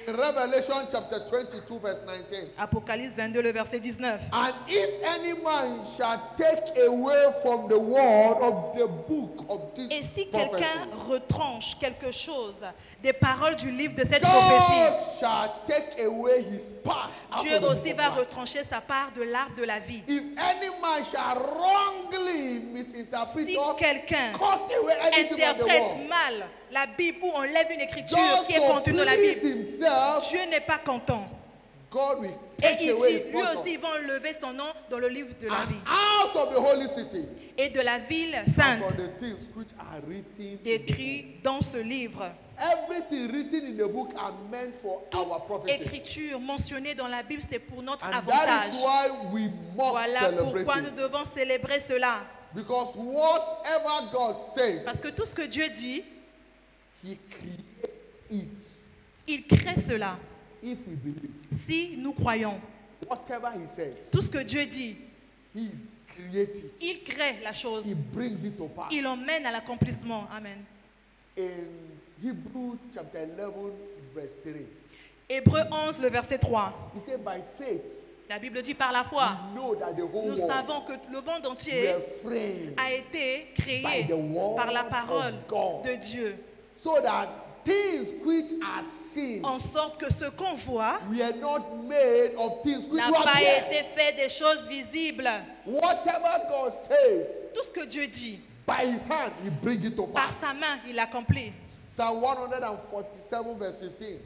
In Revelation chapter 22 verse 19. Apocalypse 22, le verset 19. And if any man shall take away from the word of the book of this Et si prophecy, quelqu'un retranche quelque chose des paroles du livre de cette God prophétie, shall take away his part out Dieu of the book aussi of va life. retrancher sa part de l'arbre de la vie. If any man shall wrongly misinterpret Si or quelqu'un cut away anything of the interprète word, mal la Bible ou enlève une écriture just qui est to contenue dans la please Bible, himself, Dieu n'est pas content. God will Et take il away dit, his lui portion. aussi, il va enlever son nom dans le livre de la And vie. out of the holy city, Et de la ville and sainte, from the things which are written in the book. décrit dans ce livre. Everything written in the book are meant for our Toute prophecy. écriture mentionnée dans la Bible, c'est pour notre And that avantage. is why we must Voilà celebrate pourquoi nous it. devons célébrer cela. Because whatever God says, Parce que tout ce que Dieu dit, He creates it. il crée cela. If we believe, Si nous croyons, whatever He says, tout ce que Dieu dit, He creates it. il crée la chose. He brings it to pass. Il emmène à l'accomplissement. Amen. In Hebrew chapter 11, verse 3, Hébreu 11, le verset 3. He said, by faith, La Bible dit par la foi, we know that the whole nous world savons que le monde entier were framed a été by créé the word par la parole of God. de Dieu, So that things which are seen en sorte que ce qu'on voit were not made of things which n'a were pas there. été fait des choses visibles. Whatever God says, Tout ce que Dieu dit, by His hand, He brings it to par pass. sa main, il accomplit. Psalm 147, verse 15.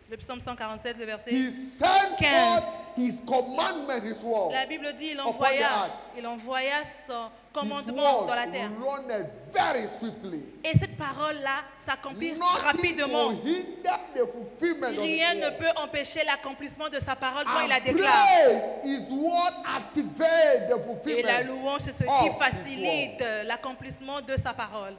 Le psaume 147, le verset. He sent 15. forth His commandment, His word. La Bible dit il Upon the envoya, earth. il envoya son His commandement word dans la terre. runneth very swiftly. Et cette parole-là s'accomplit Nothing rapidement. will hinder the fulfillment of Rien His ne word. peut empêcher l'accomplissement de sa parole quand il la And déclare. praise is what activates the Et fulfillment. la louange, c'est ce of qui His facilite l'accomplissement de sa parole.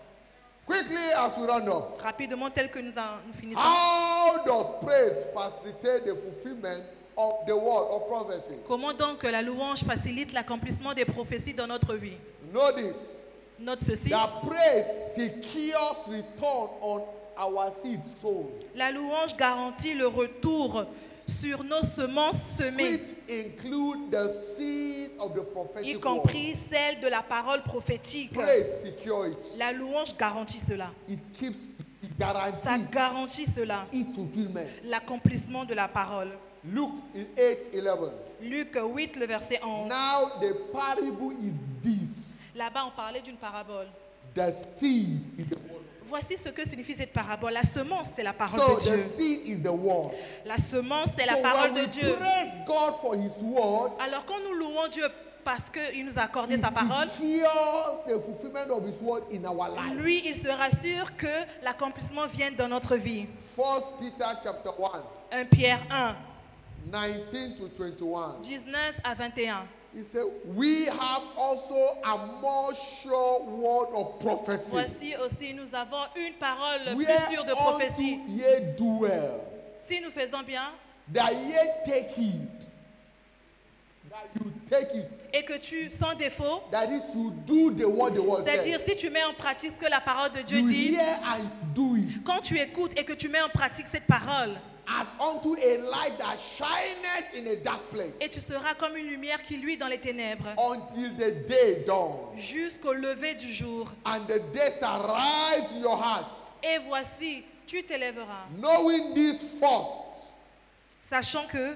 Quickly as we round up, Rapidement, tel que nous finissons. how does praise facilitate the fulfillment of the word of prophecy? Comment donc la louange facilite l'accomplissement des prophéties dans notre vie? Notice Note ceci. that praise secures return on our seed sown. La louange garantit le retour sur nos semences semées, which include the seed of the y prophetic word. compris celle de la parole prophétique. Praise secure it. La louange garantit cela. It keeps, it Ça guarantees garantit cela, its fulfillment. l'accomplissement de la parole. Luke in 8:11. Luc 8, le verset 11. Now the parable is this. Là-bas, on parlait d'une parabole. The seed is the word. Voici ce que signifie cette parabole. La semence, c'est la parole So de the Dieu. seed is the word. La semence, c'est la So parole when de we Dieu. praise God for his word, Alors quand nous louons Dieu parce qu'il nous a accordé it sa parole, secures the fulfillment of his word in our life. lui, il se rassure que l'accomplissement vienne dans notre vie. 1 Peter chapter 1, 1 Pierre 1, 19 to 21. 19 à 21. He said, we have also a more sure word of prophecy. Voici aussi, nous avons une parole plus Whereunto sûre de prophétie. ye do well, Si nous faisons bien that ye take heed, that you take it, et que tu, sans défaut, that is, you do the word c'est-à-dire says. si tu mets en pratique ce que la parole de Dieu You dit, hear and do it, quand tu écoutes et que tu mets en pratique cette parole, as unto a light that shineth in a dark et place, tu seras comme une lumière qui luit dans les ténèbres, until the day dawn, jusqu'au lever du jour. and the day shall rise in your heart, Et voici, tu t'élèveras, knowing this first, sachant que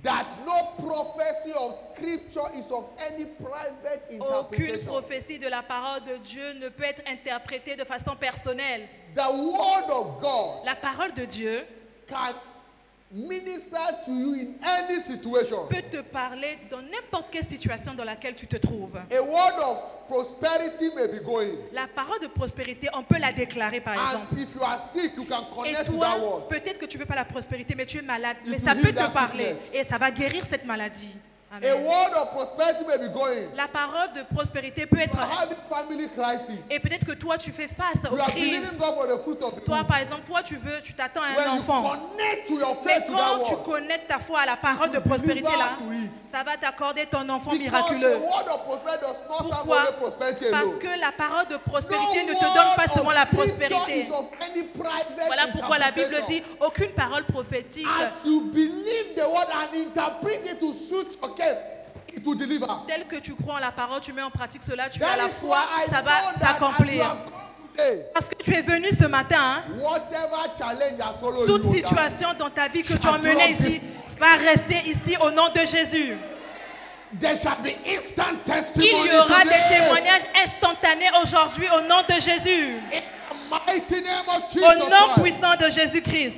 that no prophecy of scripture is of any private aucune interpretation. prophétie de la parole de Dieu ne peut être interprétée de façon personnelle. The word of God La parole de Dieu can minister to you in any situation. peut te parler dans n'importe quelle situation dans laquelle tu te trouves. A word of prosperity may be going, La parole de prospérité, on peut la déclarer par exemple. and if you are sick, you can Et connect to that toi, word. peut-être que tu ne veux pas la prospérité, mais tu es malade. It Mais will ça peut heal te that parler sickness. et ça va guérir cette maladie. A Amen. word of prosperity may be going. La parole de prospérité peut You être... are having family crisis. Et peut-être que toi, tu fais face aux You are crises. believing God for the fruit of the Toi, womb. par exemple, toi, tu t'attends à un When you enfant. connect to your Mais faith to that quand tu word, connectes ta foi à la parole de will prospérité deliver là, to it. ça va t'accorder ton enfant because miraculeux. the word of prosperity does not serve Pourquoi? only prosperity Parce alone. que la parole de prospérité No ne te donne word pas of seulement la scripture prospérité. is of any private Voilà pourquoi la Bible dit interpretation. aucune parole prophétique As you believe the word and interpret it to suit your case, it will deliver. telle que tu crois en la parole, tu mets en pratique cela, tu That as la is foi, why I ça know va that as you s'accomplir. have come today, Parce que tu es venu ce matin, hein, whatever challenge has followed toute you, situation dans ta vie que tu shall as menée drop ici va rester ici au nom de Jésus. there shall be instant Il testimony y aura des today. témoignages instantanés aujourd'hui au nom de Jésus. In the mighty name of Jesus Au nom Christ. puissant de Jésus-Christ.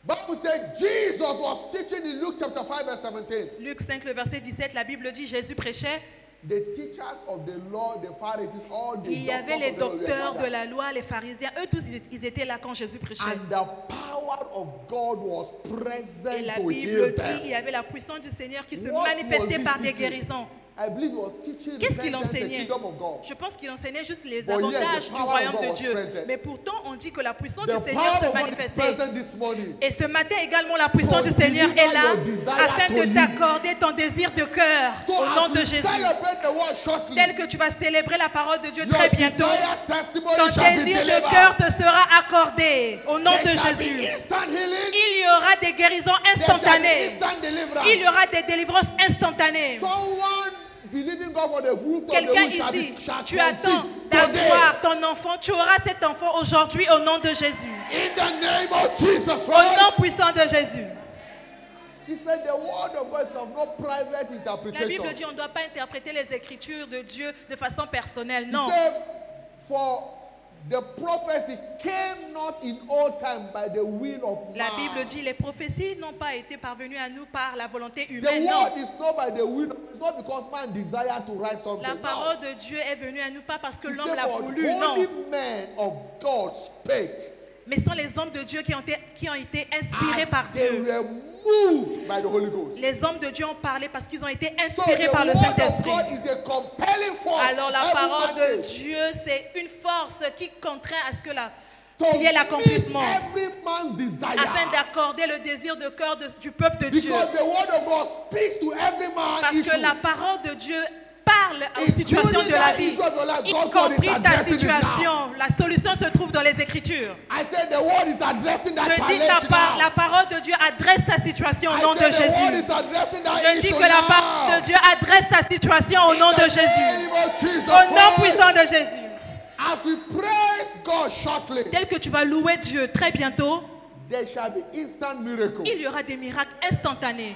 Bible said Jesus was teaching in Luke chapter 5 verse 17. Luc 5, le verset 17, la Bible dit Jésus prêchait. The teachers of the law, the Pharisees, all the Il y avait les doctors of the law were docteurs de gathered. la loi, les pharisiens. Eux tous, ils étaient là quand Jésus prêchait. And the power of God was present Et la to Bible heal dit them. il y avait la puissance du Seigneur qui se What manifestait was he par des teaching? guérisons. I believe he was teaching Qu'est-ce qu'il them the enseignait? kingdom of God. Je pense qu'il enseignait juste les But yet, avantages the du power of royaume God de was Dieu. present. Mais pourtant, on dit que la puissance The du Seigneur power se of God is manifestait. present this morning. Et ce matin également, la puissance For du Seigneur est deliver là your desire afin to de live. t'accorder ton désir de cœur So au nom as de we Jésus. celebrate the word shortly, Tel que tu vas célébrer la parole de Dieu your très bientôt, desire testimony ton shall be désir de delivered. cœur te sera accordé au nom There de shall be Jésus. instant healing. Il y aura des guérisons There shall be instantanées. instant deliverance. Il y aura des délivrances instantanées. Someone believing God for the fruit of the Quelqu'un womb shall ici, be shall tu attends conceive today. d'avoir ton enfant. Tu auras cet enfant aujourd'hui au nom de Jésus. In the name of Jesus Au nom Christ. puissant de Jésus. He said the word of God is of no private La interpretation. Bible dit on ne doit pas interpréter les écritures de Dieu de façon personnelle. He Non. said, for the prophecy came not in old time by the will of La man. Bible dit les prophéties n'ont pas été parvenues à nous par la volonté The humaine. word Non. is not by the will. It's not because man desire to write something. La No. parole de Dieu est venue à nous pas parce que He l'homme said, l'a for voulu. holy Non. men of God spake Mais ce sont les hommes de Dieu qui ont été inspirés par as they Dieu. were moved by the Holy Ghost. Les hommes de Dieu ont parlé parce qu'ils ont été So inspirés the par le word of Saint-Esprit. God is a compelling force. Alors la every parole de mandate Dieu, c'est une force qui contraint à ce que to qu'il y ait l'accomplissement meet every man's desire. afin d'accorder le désir de cœur du peuple de Dieu. Because the word of God speaks to every man Parce issue. que la parole de Dieu parle parle aux situations de la vie, y compris ta situation. La solution se trouve dans les Écritures. I said the word is addressing that Je dis challenge now. la parole de Dieu adresse ta situation au nom I de said the word Jésus. is addressing that Je dis issue que la now. parole de Dieu adresse ta situation au nom de Jésus. Name of Jesus Au nom Christ. puissant de Jésus. As we praise God shortly, Tel que tu vas louer Dieu très bientôt, there shall be instant miracle. il y aura des miracles instantanés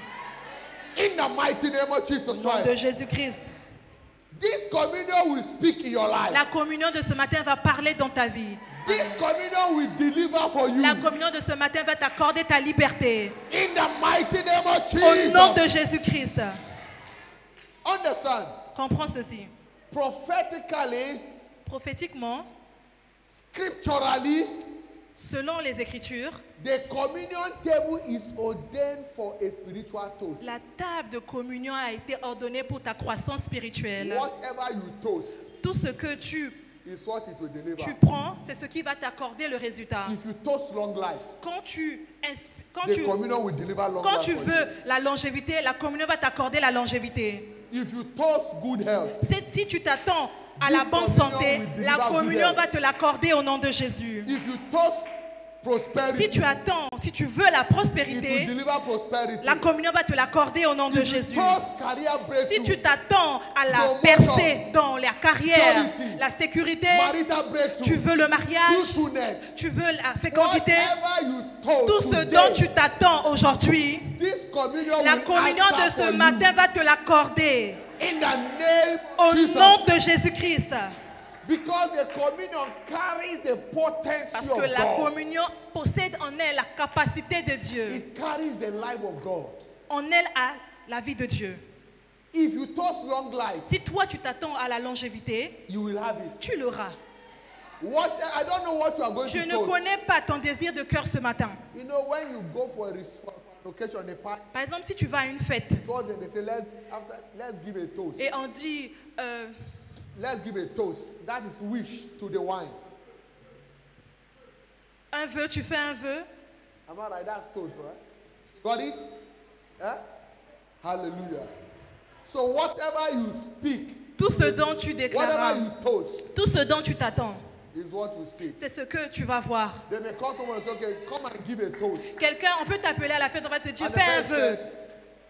In the mighty name of Jesus au nom de Christ. Jésus-Christ. This communion will speak in your life. La communion de ce matin va parler dans ta vie. This communion will deliver for you. La communion de ce matin va t'accorder ta liberté. In the mighty name of Au nom de Jesus. Jésus-Christ. Understand? Comprends ceci. Prophetically, Prophétiquement, scripturally, selon les Écritures, the communion table is ordained for a spiritual toast. la table de communion a été ordonnée pour ta croissance spirituelle. Whatever you toast Tout ce que tu is what it will deliver. prends, c'est ce qui va t'accorder le résultat. If you toast long life, Quand tu the communion will deliver long quand life. tu for veux la longévité, la communion va t'accorder la longévité. you. If you toast good health, Si tu t'attends à la This bonne communion santé, will deliver la good communion health. va te l'accorder au nom de Jésus. if you toast prosperity, Si tu attends, si tu veux la it will prospérité, deliver prosperity. la communion va te l'accorder au nom de If you Jésus. toast career Si tu breakthrough, t'attends à la Promotion, percée dans la carrière, security, la sécurité, marital breakthrough, tu veux le mariage, fruitfulness, tu veux la fécondité, whatever you toast tout ce today, dont tu t'attends aujourd'hui, this communion la will communion answer de ce for matin va te l'accorder you. In the name au of Jesus. nom de Jésus-Christ. Because the communion carries the potency Parce of que la God. communion possède en elle la capacité de Dieu. It carries the life of God. En elle a la vie de Dieu. If you toast long life, Si toi tu t'attends à la longévité, you will have it. tu l'auras. I don't know what you are going Je to ne toast. connais pas ton désir de cœur ce matin. You know, when you go for an occasion, a party, Par exemple, si tu vas à une fête towards it, they say, let's give a toast. et on dit Let's give a toast. That is wish to the wine. un vœu, tu fais un vœu, Am I right? That's toast, right? Got it? Eh? Hallelujah. So whatever you speak, tout ce dont tu déclares, whatever you toast, tout ce dont tu t'attends, is what you speak. c'est ce que tu vas voir. They may call someone and say, okay, come and give a toast. Quelqu'un, on peut t'appeler à la fête, on va te dire And the fais un man vœu. said,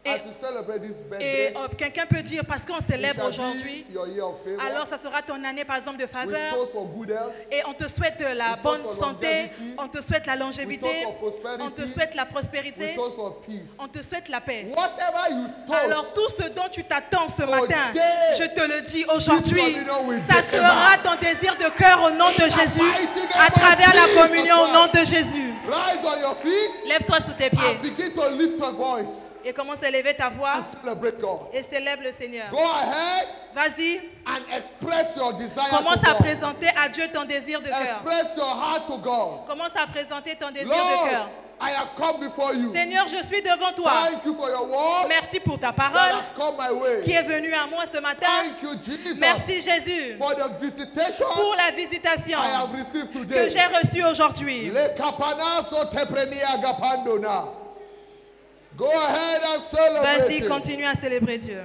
Et- as you celebrate this Et birthday, quelqu'un peut dire parce qu'on it célèbre shall aujourd'hui, be your year of favor. alors ça sera ton année par exemple de We faveur. toast for good health. Et on te souhaite la We bonne toast for santé, longevity. on te souhaite la We longévité, toast for prosperity. on te souhaite la We prospérité, toast for peace. on te souhaite la paix. Whatever you Alors toast, tout ce dont tu t'attends ce Today, matin, je te le dis aujourd'hui, communion will ça deliver. sera ton désir de cœur au nom de In the Jésus, mighty name à of travers la Jesus communion au nom Christ. de Jésus. rise on your feet Lève-toi sous tes and pieds begin to lift your voice et commence à élever ta voix and celebrate God. et célèbre le Seigneur. Go ahead Vas-y, and express your desire commence to à God. présenter à Dieu ton désir de cœur. Express your heart to God. Commence à présenter ton désir Lord, de cœur. I have come before you. Seigneur, je suis devant toi. Thank you for your word Merci pour ta that parole has come my way. qui est venue à moi ce matin. Thank you, Jesus, Merci Jésus for the visitation pour la visitation I have received que today. j'ai reçue aujourd'hui. Le kapana so teprenia gapandona. Go ahead and celebrate Vas-y, it. continue à célébrer Dieu.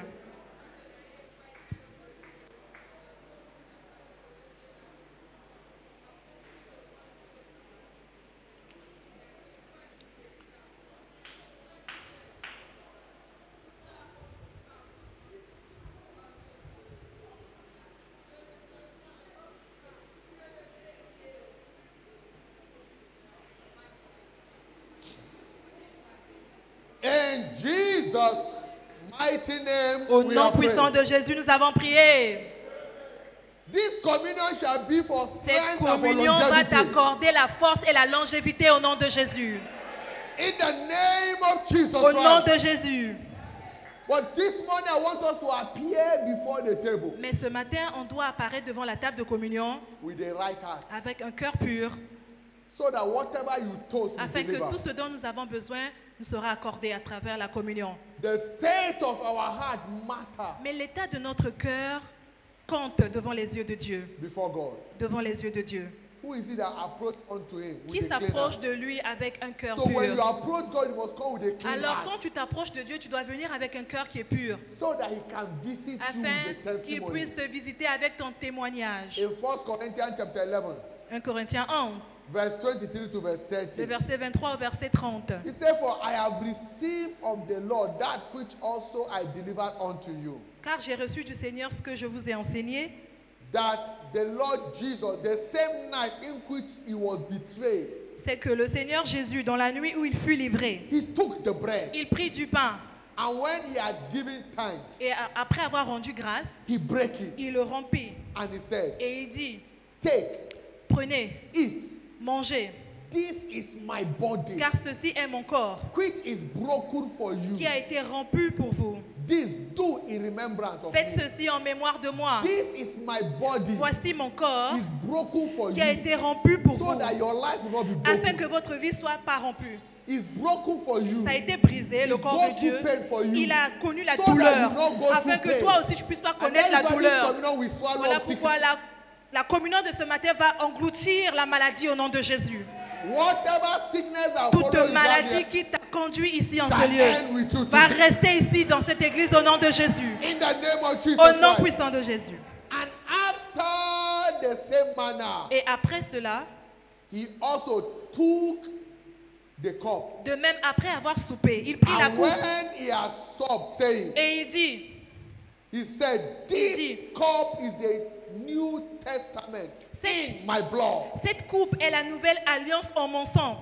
In Jesus' mighty name, Au we nom are puissant praying. de Jésus, nous avons prié. This communion shall be for Cette strength and for communion va longevity. t'accorder la force et la longévité au nom de Jésus. In the name of Jesus Au nom Christ. de Jésus. But this morning I want us to appear before the table Mais ce matin, on doit apparaître devant la table de communion with the right heart, avec un cœur pur, so that whatever you toast will afin que deliver. tout ce dont nous avons besoin nous sera accordé à travers la communion. The state of our heart matters Mais l'état de notre cœur compte devant les yeux de Dieu. before God. Devant les yeux de Dieu. Who is it that approach unto him with Qui a clean s'approche heart? de lui avec un cœur So when you pur? approach God, you must come with a clean Alors quand heart, tu t'approches de Dieu, tu dois venir avec un cœur qui est pur, so that he can visit you afin with the qu'il testimony. puisse te visiter avec ton témoignage. In 1 Corinthians chapter 11, 1 Corinthiens 11, verse 23 to verse le 30. verset 23 au verset 30. He said, "For I have received of the Lord that which also I delivered unto you, Car j'ai reçu du Seigneur ce que je vous ai enseigné, that the Lord Jesus, the same night in which he was betrayed, c'est que le Seigneur Jésus, dans la nuit où il fut livré, he took the bread, il prit du pain and when he had given thanks, et après avoir rendu grâce, he broke it, il le rompit and he said, et il dit, Take, prenez, eat, mangez, this is my body, car ceci est mon corps which is broken for you. qui a été rompu pour vous. This do in remembrance of Faites me. ceci en mémoire de moi. This is my body, Voici mon corps is broken for qui a you, été rompu pour so vous, that your life will not be afin que broken. votre vie soit pas rompue. It's broken for you. Ça a été brisé, le It corps goes de Dieu. through pain for you. Il a connu la So that douleur, you don't go afin through que pain. toi aussi tu puisses pas And connaître that la is why this douleur. communion will swallow Voilà up pourquoi sickness. la communion de ce matin va engloutir la maladie au nom de Jésus. Whatever sickness that follows Toute you maladie down qui t'a conduit ici en shall ce end lieu with you va today. rester ici dans cette église au nom de Jésus. In the name of Jesus Au nom Christ. puissant de Jésus. And after the same manner, Et après cela, he also took the cup. de même après avoir soupé, il prit la And coupe when he had supped, saying, et il dit, he said, This cup is the New Testament in my blood. cette coupe est la nouvelle alliance en mon sang.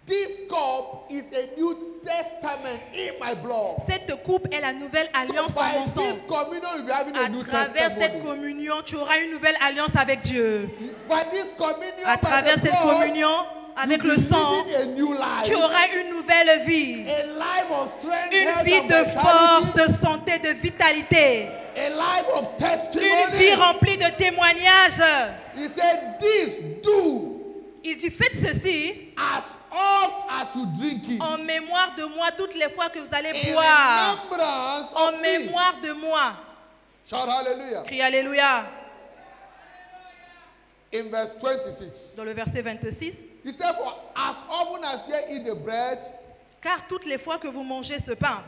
This cup is a New Testament in my blood. Cette coupe est la nouvelle So alliance en by mon sang. this communion, you'll be having a À New travers cette Testament. communion, tu auras une nouvelle alliance avec Dieu. By this communion, À by travers the cette blood, communion, avec you'll le be sang, living a new life. tu auras une nouvelle vie. A life of strength, Une health, vie and de force, vitality. de santé, de vitalité. A life of Une vie testimony. remplie de témoignages. He said, This do Il dit, faites ceci as oft as you drink it. en mémoire de moi toutes les fois que vous allez In boire. remembrance En of me. mémoire de moi. Shout hallelujah. Crie Alléluia. In verse 26, Dans le verset 26. he said, For as often as ye eat the bread Car toutes les fois que vous mangez ce pain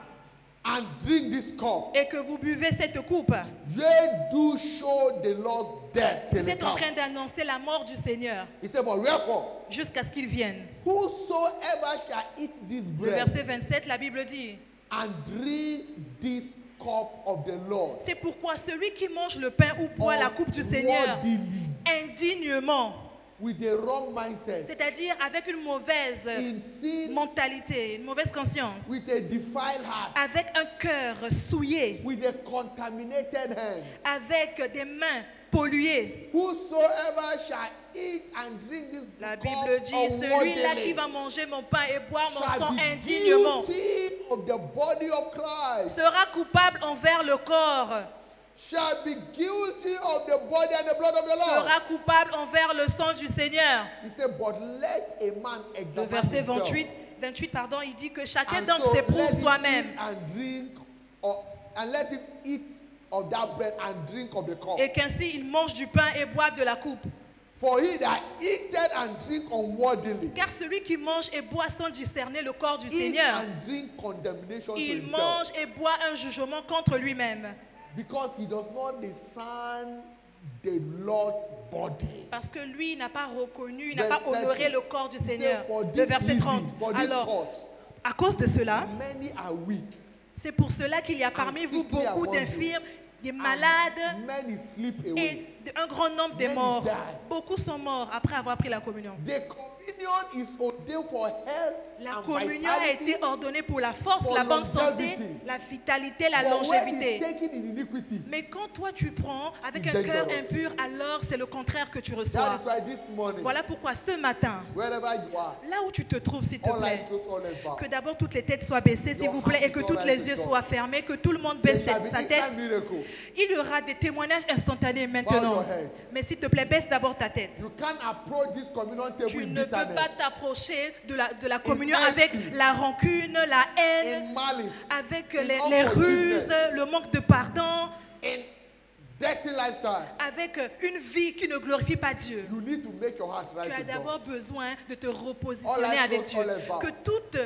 and drink this cup, et que vous buvez cette coupe, ye do show the Lord's death till vous he êtes en come. train d'annoncer la mort du Seigneur He said, But wherefore, jusqu'à ce qu'il vienne. whosoever shall eat this Le bread verset 27, la Bible dit, and drink this cup of the Lord c'est pourquoi celui qui mange le pain ou boit la coupe du Seigneur unworthily, indignement, with a wrong mindset, c'est-à-dire avec une mauvaise in sin, mentalité, une mauvaise conscience, with a defiled heart, avec un cœur souillé, with a contaminated hands, avec des mains polluées. whosoever shall eat and drink this La cup Bible dit, celui-là qui unworthily va manger mon pain et boire mon shall sang be indignement guilty of the body of Christ, sera coupable envers le corps, shall be guilty of the body and the blood of the Lord. sera coupable envers le sang du Seigneur. He said, But let a man Le examine verset himself, 28, pardon, il dit que chacun and d'entre so s'éprouve let him soi-même eat and drink, and let him eat of that bread and drink of the cup. et qu'ainsi il mange du pain et boive de la coupe. For he that eateth and drink unworthily, Car celui qui mange et boit sans discerner le corps du eat Seigneur, and drink condemnation to il himself, mange et boit un jugement contre lui-même. because he does not discern the Lord's body. Parce que lui n'a pas reconnu, il n'a Verse pas honoré 30. le corps du He said, Seigneur. For Le this verset 30. reason, for this Alors, cause, à cause de cela, many are weak, c'est pour cela qu'il y a parmi vous sickly beaucoup among you, d'infirmes, des and malades many sleep away. et un grand nombre des Many morts. die. Beaucoup sont morts après avoir pris la communion. The communion is ordained for health La and communion a vitality, été ordonnée pour la force, for la bonne santé, longevity. la vitalité, la but when it's longévité. taken in iniquity. Mais quand toi tu prends avec It's un cœur dangerous. impur, alors c'est le contraire que tu That reçois. is why this morning, Voilà pourquoi ce matin, wherever you are, là où tu te trouves, s'il te all eyes plaît, closed, all eyes bowed. que d'abord toutes les têtes soient baissées, s'il Your vous plaît, heart et que is tous all les right yeux with God. soient fermés, que tout le monde There baisse shall be sa tête. instant miracle. Il y aura des témoignages instantanés Bow maintenant. your head. Mais s'il te plaît, baisse d'abord ta tête. You can't approach this communion table Tu with ne peux pas bitterness, t'approcher de la communion envy, avec la rancune, la haine, in malice, avec in les ruses, unforgiveness, le manque de pardon, in dirty lifestyle, avec une vie qui ne glorifie pas Dieu, you need to make your heart right tu as with God. d'abord besoin de te All repositionner eyes avec closed, Dieu. all eyes bowed. Que toute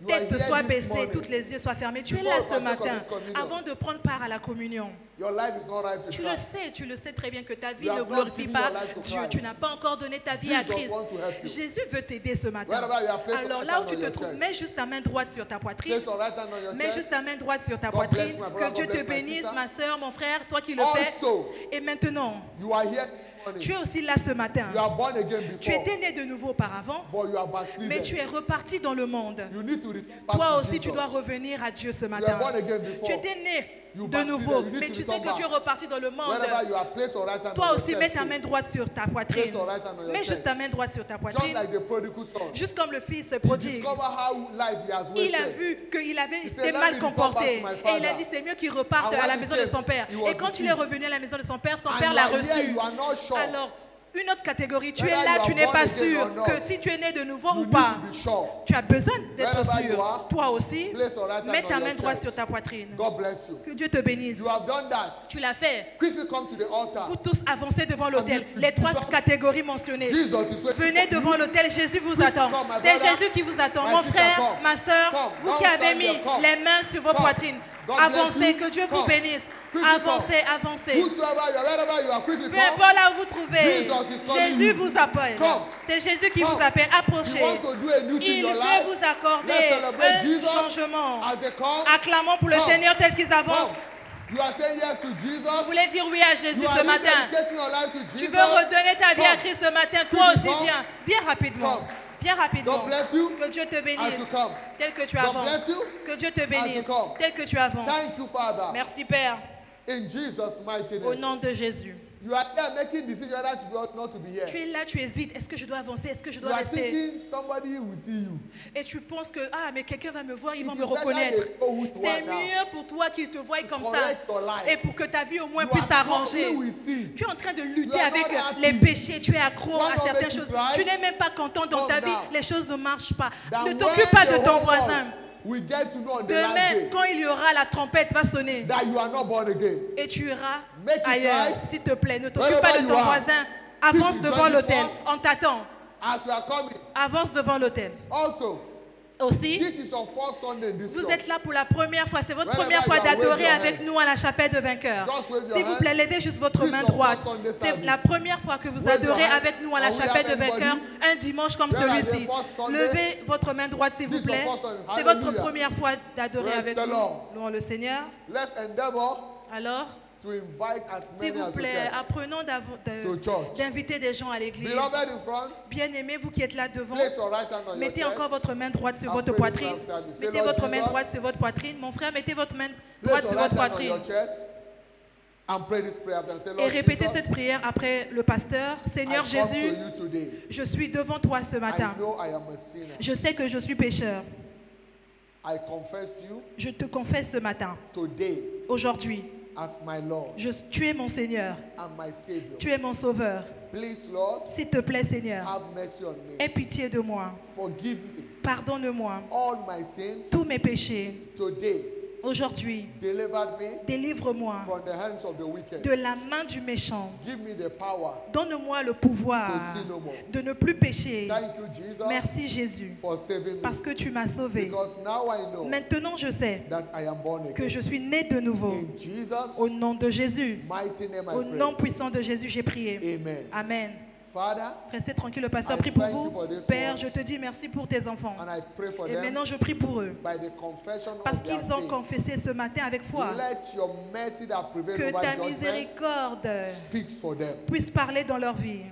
You are tête here soit this baissée, morning. tous les yeux soient fermés. Tu es Before là you ce partake of matin this communion. avant de prendre part à la communion. Your life is not right with Tu Christ. le sais très bien que ta vie You ne have not glorifie given pas your life to Dieu. Christ. Tu n'as pas encore donné ta vie à Jesus Christ. wants to help you. Jésus veut t'aider ce matin. Wherever you are, place your Alors right là où hand tu on te your trouves, chest. mets juste ta main droite sur ta poitrine. Place your right hand on your Mets chest. juste ta main droite sur ta God bless poitrine. my brother, Que God Dieu te bless my bénisse, sister. ma soeur, mon frère, toi qui le fais. Also, Et maintenant, you are here this tu es morning. aussi là ce matin. You are born again Tu before, étais né de nouveau auparavant, but you are mais tu backslidden. es reparti dans le monde. You need to return back Toi to aussi, tu Jesus. dois revenir à Dieu ce You are matin. born again before. Tu étais né You de backslidden. nouveau, You need mais to tu sais return que tu es back. reparti dans le monde. Wherever you are, place your right hand Toi on your aussi, mets chest. ta main droite sur ta poitrine. Place your right hand on your Mets juste chest. ta main droite sur ta Just poitrine. like the prodigal son. Juste comme le fils He prodigue. discovered how life he has Il a wasted. vu qu'il avait He été said, "Let mal me return comporté. back to my Et il a father." dit, c'est mieux qu'il reparte And à la when maison he de came, son père. he was Et quand il est deceived. revenu à la maison de son père And père you l'a are here, reçu. you are not sure. Alors, une autre catégorie, tu es Whether là, you tu are n'es born pas again sûr or not. que si tu es né de nouveau You ou need pas. to be sure. Tu as besoin d'être Wherever you sûr. are, Toi aussi, place your right hand mets on ta your main droite chest. sur ta poitrine. God bless you. Que Dieu te bénisse. You have done that. Tu l'as fait. Quickly come to the altar. Vous tous avancez devant l'autel. Jesus- Les trois catégories mentionnées. Jesus is waiting Venez for devant you. l'autel, Jésus vous Quick, attend. come, my C'est brother. Jésus qui vous attend. My Mon sister, frère, come. ma soeur, Come. vous Don't qui avez stand mis there, come. les mains sur vos Come. poitrines, God bless avancez, you. que Dieu vous Come. bénisse. Quickly Avancez, come. avancez. Whosoever you are, wherever you are, quickly Peu come. importe là où vous trouvez, Jesus is calling Jésus you. vous appelle. Come. C'est Jésus qui Come. vous appelle. You Approchez. want to do a new thing in Il your veut life? vous accorder Let's celebrate un Jesus changement. as they come. Acclamons pour le Come. Seigneur tel qu'ils avancent. Come. You are saying yes to Vous Jesus. voulez dire oui à Jésus You are ce matin. rededicating your life to Tu Jesus. veux redonner ta vie à Come. Christ ce matin. Toi Quickly aussi, come. viens. Viens rapidement. Come. Viens rapidement. God bless you Que Dieu te as bénisse. you come. Tel que tu God avances. bless you Que Dieu te as bénisse. you come. Tel que tu avances. Thank you, Father. Merci Père. In Jesus' mighty Au name. nom de Jésus. You are there making decisions whether to be or not to be here. Tu es là, tu hésites. Est-ce que je dois avancer? Est-ce que je You dois are rester? thinking somebody will see you. Et tu penses que, ah, mais quelqu'un va me voir, ils It vont is me better reconnaître. they know who you C'est are now. mieux pour toi qu'ils te voient comme ça. Correct your life. Et pour que ta vie au moins You puisse are s'arranger. struggling with sin. Tu es en train de lutter You are avec not happy. les péchés. Tu es accro Why à not certaines make it choses. right? Tu n'es même pas content dans ta Come vie. now. Les choses ne marchent pas. That Ne when t'occupe pas de the ton whole voisin. world will get to know on the last Demain, day quand il y aura la trompette va sonner that you are not born again. et tu iras Make it ailleurs. right. S'il te plaît, ne t'occupe Wherever pas de you ton are. voisin. Avance Keep devant enjoying l'autel. this On t'attend. As you are coming. Avance devant l'autel. Also, Aussi, this is your first Sunday in this vous church. êtes là pour la première fois. C'est votre Wherever première you fois are, wave d'adorer your avec hand. nous à la chapelle de vainqueurs. Just wave your S'il vous hand. plaît, levez juste votre This is main your droite. first Sunday C'est service. la première fois que vous Wave your adorez hand. avec nous à la Are we chapelle de have anybody? vainqueurs un dimanche comme Where are celui-ci. the first Sunday? Levez votre main droite, s'il This vous is your plaît. first Sunday. C'est votre Hallelujah. première fois d'adorer Praise avec the nous. Lord. Louons le Seigneur. Let's endeavor Alors, to invite as s'il many vous as we plaît, can apprenons to church. d'inviter des gens à l'église. Beloved in front, Bien-aimés, vous qui êtes là devant, place your right hand on your mettez chest. encore votre main droite sur And votre pray this poitrine. prayer after me. Say, Mettez Lord votre main Jesus, droite sur votre poitrine. Mon frère, mettez votre main Place droite your sur right votre hand on poitrine. your chest and pray this prayer after. Say, Et Lord répétez Jesus, cette prière après le pasteur. Seigneur I come Jésus, to you today. je suis devant toi ce I matin. know I am a sinner. Je sais que je suis pécheur. I confess to you Je te confesse ce matin, today aujourd'hui. as my Lord Tu es mon Seigneur. and my Savior. Tu es mon sauveur. Please, Lord, S'il te plaît, Seigneur, have mercy on me. aie pitié de moi. Forgive me Pardonne-moi all my sins tous mes péchés. today. Aujourd'hui, Deliver me délivre-moi from the hands of the wicked. de la main du méchant. Give me the power Donne-moi le pouvoir to sin no more. de ne plus pécher. Thank you, Jesus, Merci Jésus, for saving me. parce que tu m'as sauvé. Because now I know Maintenant, je sais that I am born que again. je suis né de nouveau. In Jesus' Au nom de Jésus, mighty name au I nom pray. puissant de Jésus, j'ai prié. Amen. Amen. Father, Restez tranquille, le pasteur I prie pour thank you vous. for these Père, ones. je te dis merci pour tes enfants. and I pray for Et them maintenant, je prie pour eux. by the confession Parce of their qu'ils ont faith. confessé ce matin avec foi Let your mercy that prevails que over ta judgment miséricorde speaks for them. puisse parler dans leur vie.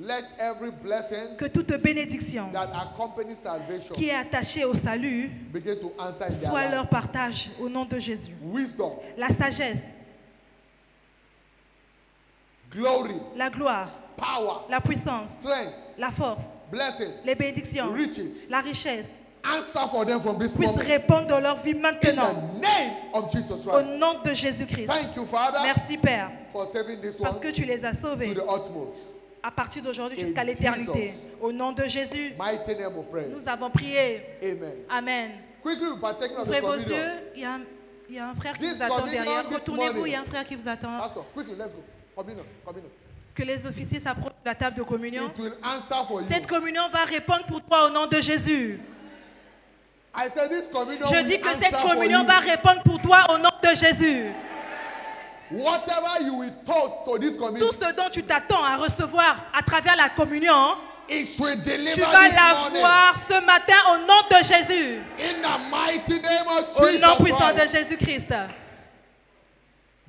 Let every blessing Que toute bénédiction that accompanies salvation qui est attachée au salut begin to answer in their soit life. leur partage au nom de Jésus. Wisdom, La sagesse, glory, la gloire, power, la puissance, strength, la force, blessing, les bénédictions, riches. la richesse Answer for them from this puissent moment. répondre dans leur vie In maintenant. the name of Jesus Au Christ. nom de Jésus-Christ. Thank you, Father, Merci Père, for saving this parce one que tu les as to sauvés the utmost. à partir d'aujourd'hui In jusqu'à l'éternité. Jesus. Au nom de Jésus, Mighty name of prayer. nous avons prié. Amen. Amen. Quickly, we partake of the Ouvrez vos communion. yeux, il y a Il y a un frère qui This vous attend communion derrière. this Retournez-vous, il y a un morning. frère qui vous attend. Pastor, quickly, let's go. Communion, communion. Que les officiers s'approchent de la table de communion. It will answer for you. Cette communion va répondre pour toi au nom de Jésus. I said this communion Je will dis que answer cette for communion you. va répondre pour toi au nom de Jésus. Whatever you will toast to this communion, Tout ce dont tu t'attends à recevoir à travers la communion, it will deliver tu vas this morning. l'avoir ce matin au nom de Jésus. In the mighty name of Au Jesus nom puissant de Christ. Jésus-Christ.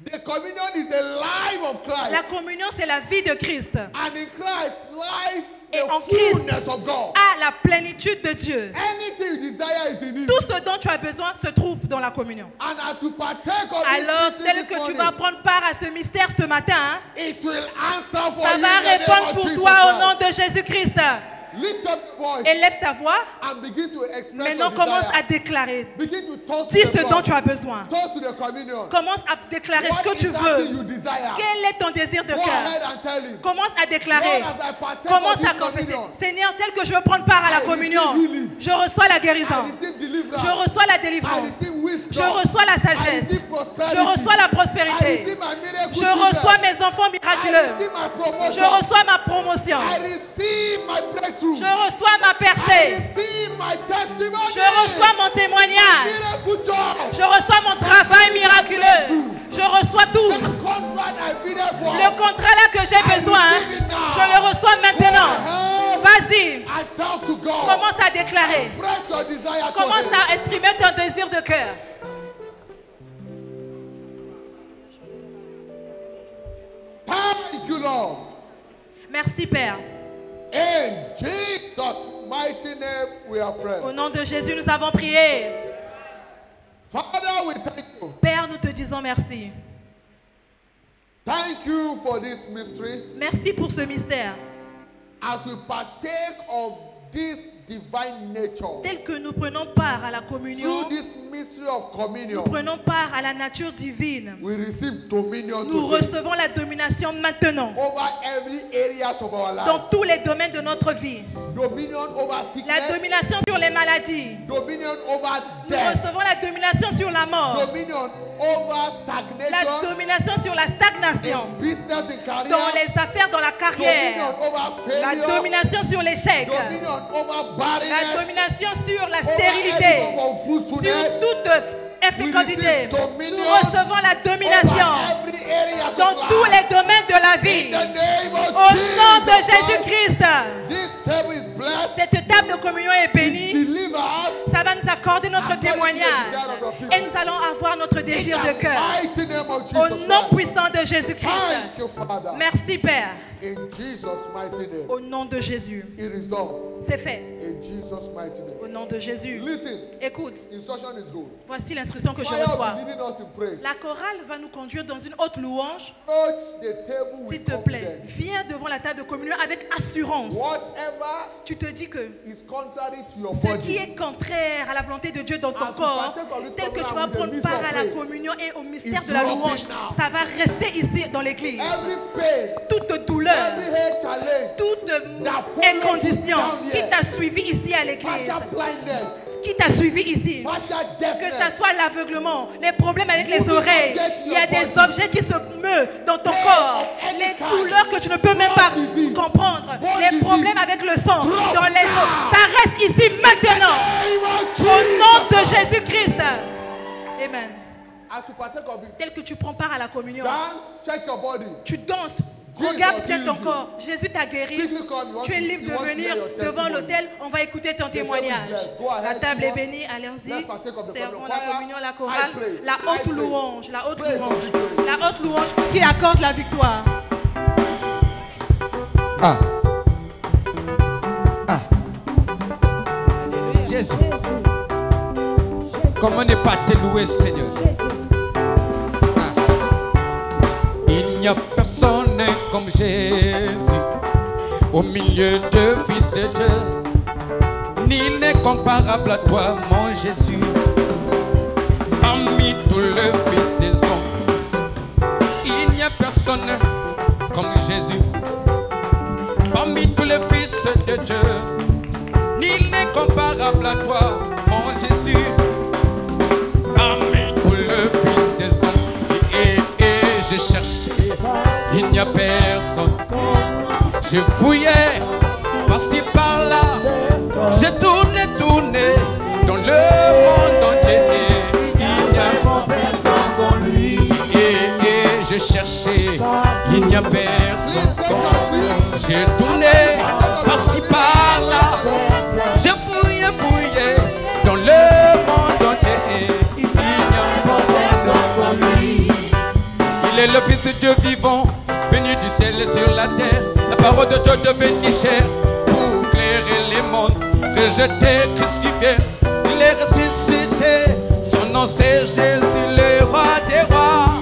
The communion is a life of Christ. La communion, c'est la vie de Christ. And in Christ lies Et en the Christ fullness of God. à la plénitude de Dieu. Anything you desire is in Him. Tout ce dont tu as besoin se trouve dans la communion. And as you partake of Alors, this tel mystery que this tu vas morning, prendre part à ce mystère ce matin, it will answer for ça you va in the name répondre of pour Jesus toi au nom Christ. de Jésus-Christ. Lift up your voice Élève ta voix. and begin to express Maintenant, your commence desire. à déclarer. Begin to toast Dis to ce the dont God. tu as besoin. Toast to the communion. Commence à déclarer ce What que tu is that thing veux. you desire? Quel est ton désir de Go cœur? ahead and tell Him. Commence à déclarer. Lord, as I partake Commence of à this confesser. communion, Seigneur, tel que je veux prendre part à la I communion, receive healing. je reçois la I guérison. receive deliverance. Je reçois la I délivrance. receive wisdom. Je reçois la I sagesse. receive prosperity. Je reçois la I prospérité. receive my miracle Je reçois children. mes enfants I miraculeux. receive my promotion. Je reçois ma promotion. I receive my breakthrough. Je reçois ma I percée. receive my testimony. Je reçois mon témoignage. Miracle job. Je reçois mon travail miraculeux. Je reçois tout. The contract I've been there for. Le contrat là que j'ai besoin, je le reçois maintenant. Vas-y, I talk to God. commence à déclarer. Express your desire to Commence Him. à exprimer ton désir de cœur. Thank you, Lord. Merci Père. In Jesus' mighty name we are praying. Au nom de Jésus, nous avons prié. Father, we thank you. Père, nous te disons merci. Thank you for this mystery. Merci pour ce mystère. As we partake of this divine nature, Tel que nous prenons part à la communion, through this mystery of nous communion, prenons part à la nature divine. we receive dominion Nous today recevons la domination maintenant over every areas of our dans life. tous les domaines de notre vie. Dominion over La sickness, domination sur les maladies. dominion over Nous death, recevons la domination sur la mort. dominion over La stagnation domination sur la stagnation. in business and career, Dans les affaires, dans la dominion carrière. over La failure, domination sur l'échec. dominion over La barrenness, domination sur la over stérilité. every form of Sur fruitfulness, toute infécondité. We receive dominion Nous recevons la domination over every area of dans tous life. les domaines de la In vie. the name of Au nom de Jesus Christ, Jésus-Christ. this table is blessed. Cette table de communion est bénie. Deliver us Ça va nous accorder notre témoignage. Et nous allons avoir notre in désir de the cœur. mighty name of Au Jesus nom Christ. puissant de Jésus-Christ. Thank you, Father. Merci Père. In Jesus' mighty name. Au nom de Jésus. It is done. C'est fait. In Jesus' mighty name. Au nom de Jésus. Listen, Écoute, instruction is good. voici l'instruction que je Choir reçois. will be leading us in praise. La chorale va nous conduire dans une haute louange. Approach the table S'il with te plaît, confidence. viens devant la table de communion avec assurance. Whatever Tu te dis que is contrary to your ce qui body, est contraire à la volonté de Dieu dans ton As you corps, partake of this tel que tu communion vas with the prendre midst part of à la praise, communion et au mystère is de la dropping louange, now. ça va rester ici dans l'église. every pain, Toute douleur, every head challenge, toute that follows you incondition down qui here, t'a suivi ici à l'église, partial blindness, qui t'a suivi ici, partial que ça deafness, soit l'aveuglement, les problèmes avec les Moving oreilles, objects in il y a your des body. objets qui se meuvent dans ton Pain corps, of any les kind. douleurs que tu ne peux même pas Bone disease. comprendre, Bone les disease. problèmes avec le sang, Drop dans les now. os, ça reste ici maintenant, name of au nom de Jesus. Jésus-Christ. Amen. As you partake of it, Tel que tu prends part à la communion, dance, check your body. tu danses, Jesus regarde peut-être ton healed you. corps, Jésus t'a guéri. Quickly come, you want Tu es to- libre you de want to venir hear your devant testimony. l'autel, on va écouter ton table is témoignage. blessed. Go ahead, La table est Simon. bénie, allons-y. Let's partake of the Servons communion. la Choir, communion, la high chorale, praise, la high haute praise. louange, la haute Praise louange, of victory. la haute louange qui accorde la victoire. Ah. Ah. Jésus. Comment ne pas te louer, Seigneur? Ah. Il n'y a personne comme Jésus au milieu de fils de Dieu. Nul n'est comparable à toi, mon Jésus. Parmi tous les fils des hommes, il n'y a personne comme Jésus. Parmi tous les fils de Dieu, nul n'est comparable à toi, mon Jésus. Parmi tous les il n'y a personne. J'ai fouillé, par-ci par-là, j'ai tourné dans le monde entier. Il n'y a personne comme lui. Et j'ai cherché, il n'y a personne comme lui. J'ai tourné, par-ci par-là, j'ai fouillé dans le monde entier. Il n'y a personne comme lui. Il est le Fils de Dieu vivant, venu du ciel et sur la terre. La parole de Dieu devenue chair pour éclairer les mondes. Je t'ai crucifié, il est ressuscité. Son nom c'est Jésus, le roi des rois.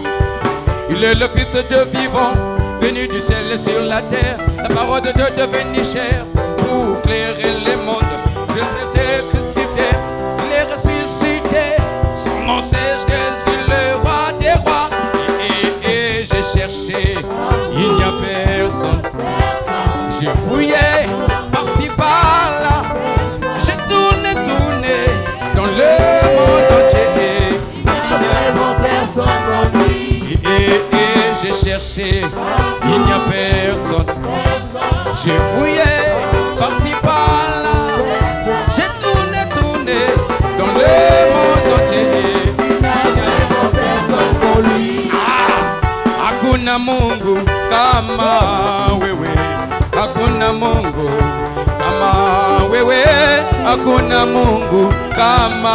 Il est le Fils de Dieu vivant, venu du ciel et sur la terre. La parole de Dieu devenue chair pour éclairer les mondes. Je t'ai crucifié, il est ressuscité. Son nom c'est Jésus, le roi des rois. Et j'ai cherché, il n'y a personne. J'ai fouillé, par-ci par-là, j'ai tourné dans le monde entier. Il n'y a personne comme lui. Et j'ai cherché, il n'y a personne. J'ai fouillé, par-ci par-là, j'ai tourné dans le monde entier. Il n'y a personne comme lui. Hakuna Mungu kama wewe. Hakuna Mungu kama wewe, hakuna Mungu kama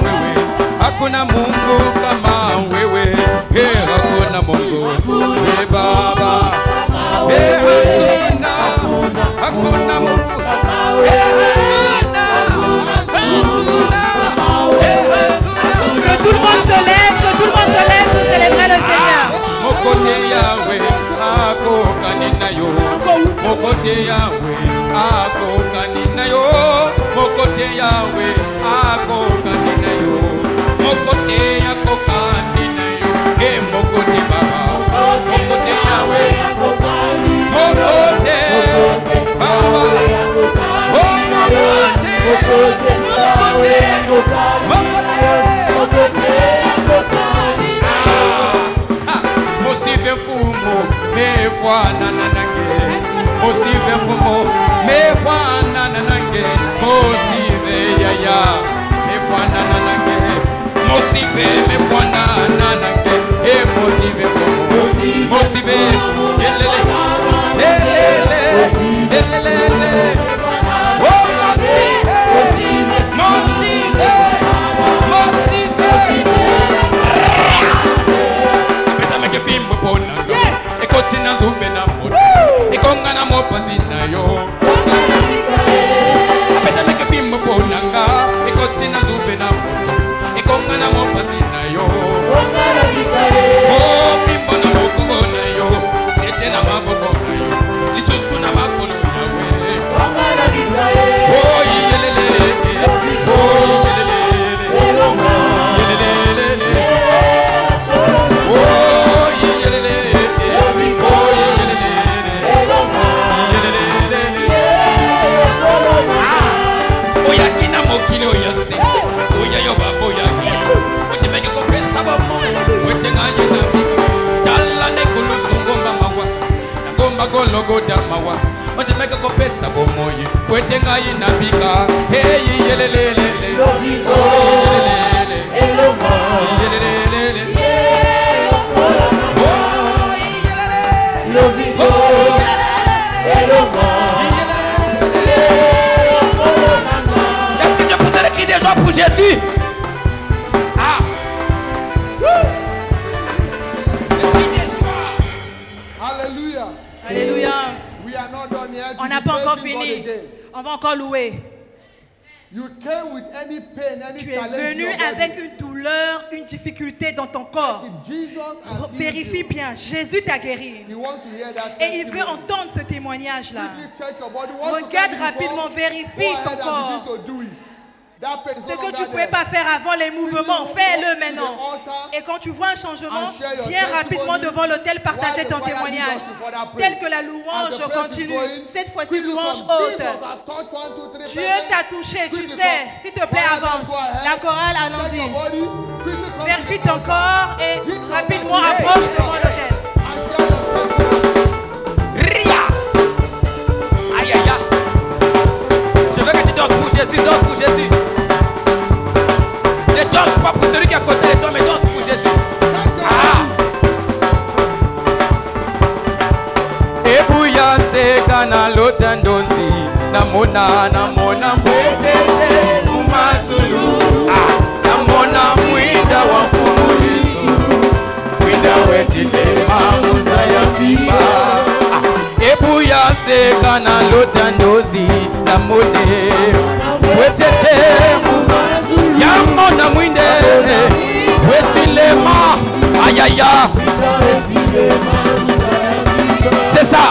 wewe, hakuna Mungu kama wewe, hey, hakuna Mungu, hey Baba, hey, hakuna Mungu, Que tout le monde se lève pour célébrer le Seigneur. Mokote Yahweh, ako kanina yo. Mokote Yahweh, ako kanina yo. Mokote Yahweh, ako kanina yo. Mokote ako kanina yo. Hey, mokote Baba, mokote Yahweh, mokote Baba, oh mokote, mokote. Mosive fumo, me fwana nanange. Mosive fumo, me fwana nanange. Mosive yaya, me fwana nanange. Mosive me fwana nanange. E mosive fumo, mosive yelele, yelele, yelele. Oh mosive, mosive, mosive. Apeta fimbo ponanga, ekotina zume na moto, ekonga na mopazina yo. Apeta meke fimbo ponanga, ekotina zume na moto, ekonga na mopazina yo. Oh fimbo na mokoko na yo, sete na maboko na yo, lisusu na makolo na we. Oh yelele, oh yelele, yelele. Oh yelele, oh yelele, ah, oya kina mokili oya se, oya yo babo oya kina, oye meke kopesa bamo, wete nganye nami, tala ne kulusungomba mawa, ngomba gologo damawa, oye meke kopesa bamo ye, wete nganye nabika, hey yelele, oh yelele, yelele. Est-ce que tu peux te crier des joies pour Jésus? Ah! Hallelujah. Alléluia. We are not done yet. On n'a pas encore fini. On va encore louer. You came with any pain, any Tu es challenge venu in your avec body. une douleur, une difficulté dans ton corps. If Jesus has healed Vérifie you, bien, Jésus t'a guéri. He wants to hear that Et il veut testimony. entendre ce témoignage-là. Quickly check your body. Once you Regarde can do it rapidement, before, vérifie go ton ahead and corps. begin to do it. That pain is Ce no que longer tu ne pouvais there. pas faire avant les mouvements, fais-le maintenant. Et quand tu vois un changement, viens rapidement devant l'autel partager ton témoignage. Tel que la louange continue, cette fois-ci louange haute. Dieu t'a touché, tu sais. S'il te plaît, avance. La chorale, allons-y. Vérifie ton corps et rapidement approche devant l'autel. namona mwetete mumasulu namona mwinda wa mfumu Yesu mwinda wetile mamuza ya bimba ebuya seka na lota ndozi namone wetete mumasulu yamona mwinde wetile ma ayaya c'est ça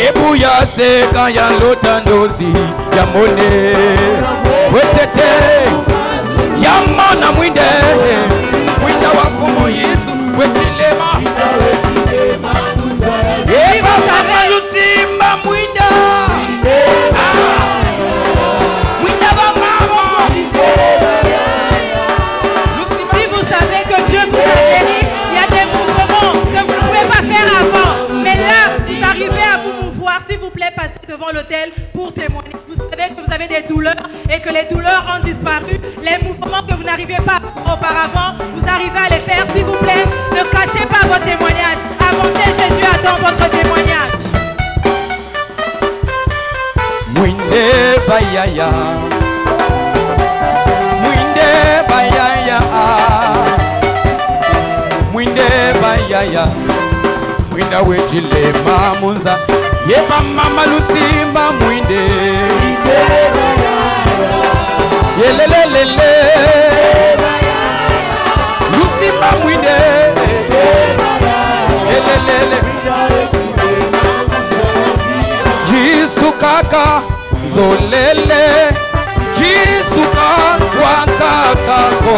ebuya seka ya lota ndozi ya mone wetete yamona mwinde mwinda wa mfumu Yesu wetilema eba sama lusimba mwinda mwinda wa mama. Si vous savez que Dieu vous a guéri, il y a des mouvements que vous ne pouvez pas faire avant, mais là vous arrivez à vous mouvoir. S'il vous plaît, passez devant l'autel pour témoigner. Vous savez que vous avez des douleurs et que les douleurs ont disparu. Les mouvements que vous n'arrivez pas auparavant, vous arrivez à les faire. S'il vous plaît, ne cachez pas vos témoignages. Avancez, Jésus attend votre témoignage. Mwinde bayaya, mwinde bayaya, mwinde bayaya, mwinda wetile mamunza yeba mama lusimba mwinde yelelelele lusimba mwinde yelelele Jisu kaka zolele Jisuka wakakako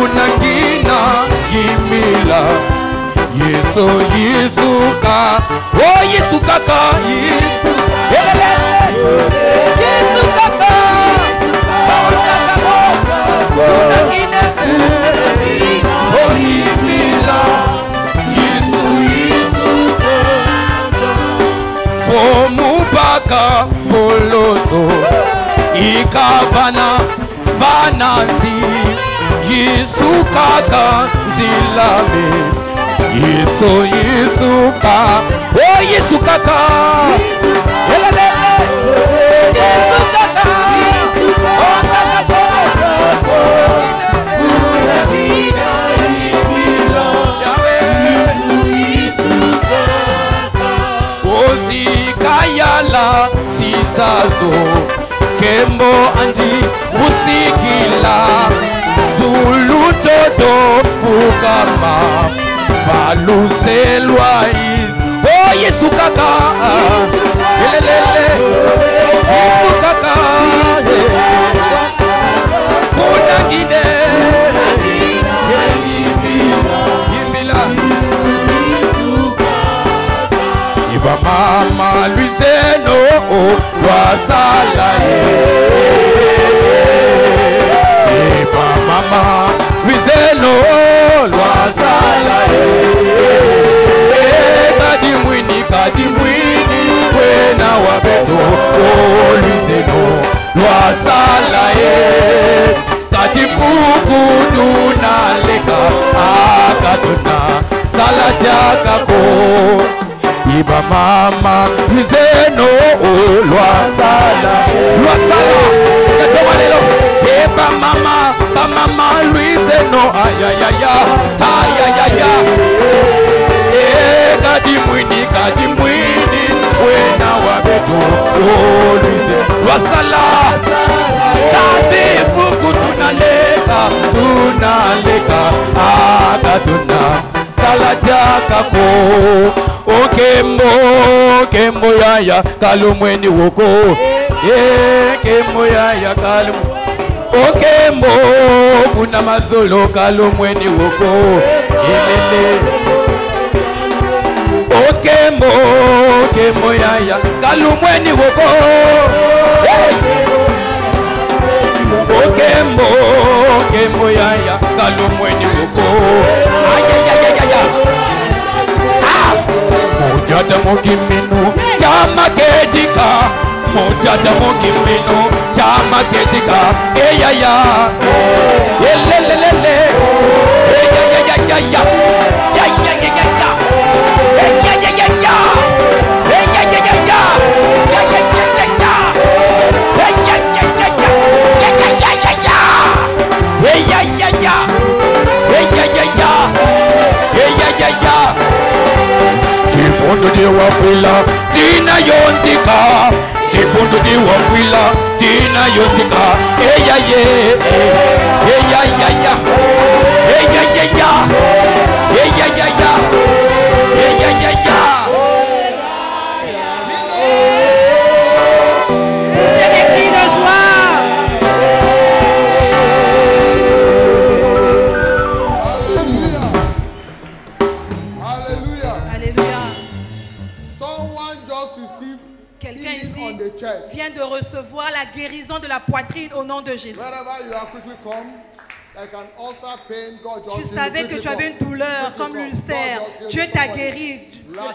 unangina yimila Yesu Yesuka oh Yesu kaka Yesu elele Yesu kaka wakakako unangina oh yimila Yesu Yesuka Fomubaka poloso ikavana vananzi Yesu kaka zilame Yesu Yesuka oh Yesu kaka elelele Yesu kaka oh kaka Kayala sisazo kembo anji usikila Zulu toto fukama faluselwa is oh Yesu kaka elelele Yesu kaka kunangine yimbila Iba mama Luiseno wasala Iba mama Luiseno wasala Kadi mwini wena wabeto oh Luiseno wasala Kadi puku dunaleka akaduna salajaka Iba mama Luiseno lwasala Katomalelo Iba mama Luiseno ayayaya Kadi mwini wena wabeto Luiseno lwasala Kati fuku tunaleka akaduna salajaka ko Kembo yaya kalumweni woko kembo yaya kalum Kembo kuna mazolo kalumweni woko elele Kembo yaya kalumweni woko Kembo yaya kalumweni woko ayayayaya Mojada mokiminu chama kedika Mojada mokiminu chama kedika eyaya elelelele eyayayaya yayayayaya eyayayaya eyayayaya yayayayaya yotika. Hey ya ya. Hey ya ya ya. Hey ya ya ya. Hey ya ya ya. Hey ya ya ya. C'est des cris de joie. Hallelujah. Alléluia. Someone just received Quelqu'un healing ici on the chest. vient de recevoir la guérison de la poitrine au nom de Jésus. Wherever you are, quickly come. Like an ulcer pain, God just Tu healed you. savais que tu avais une douleur comme l'ulcère. Dieu t'a guéri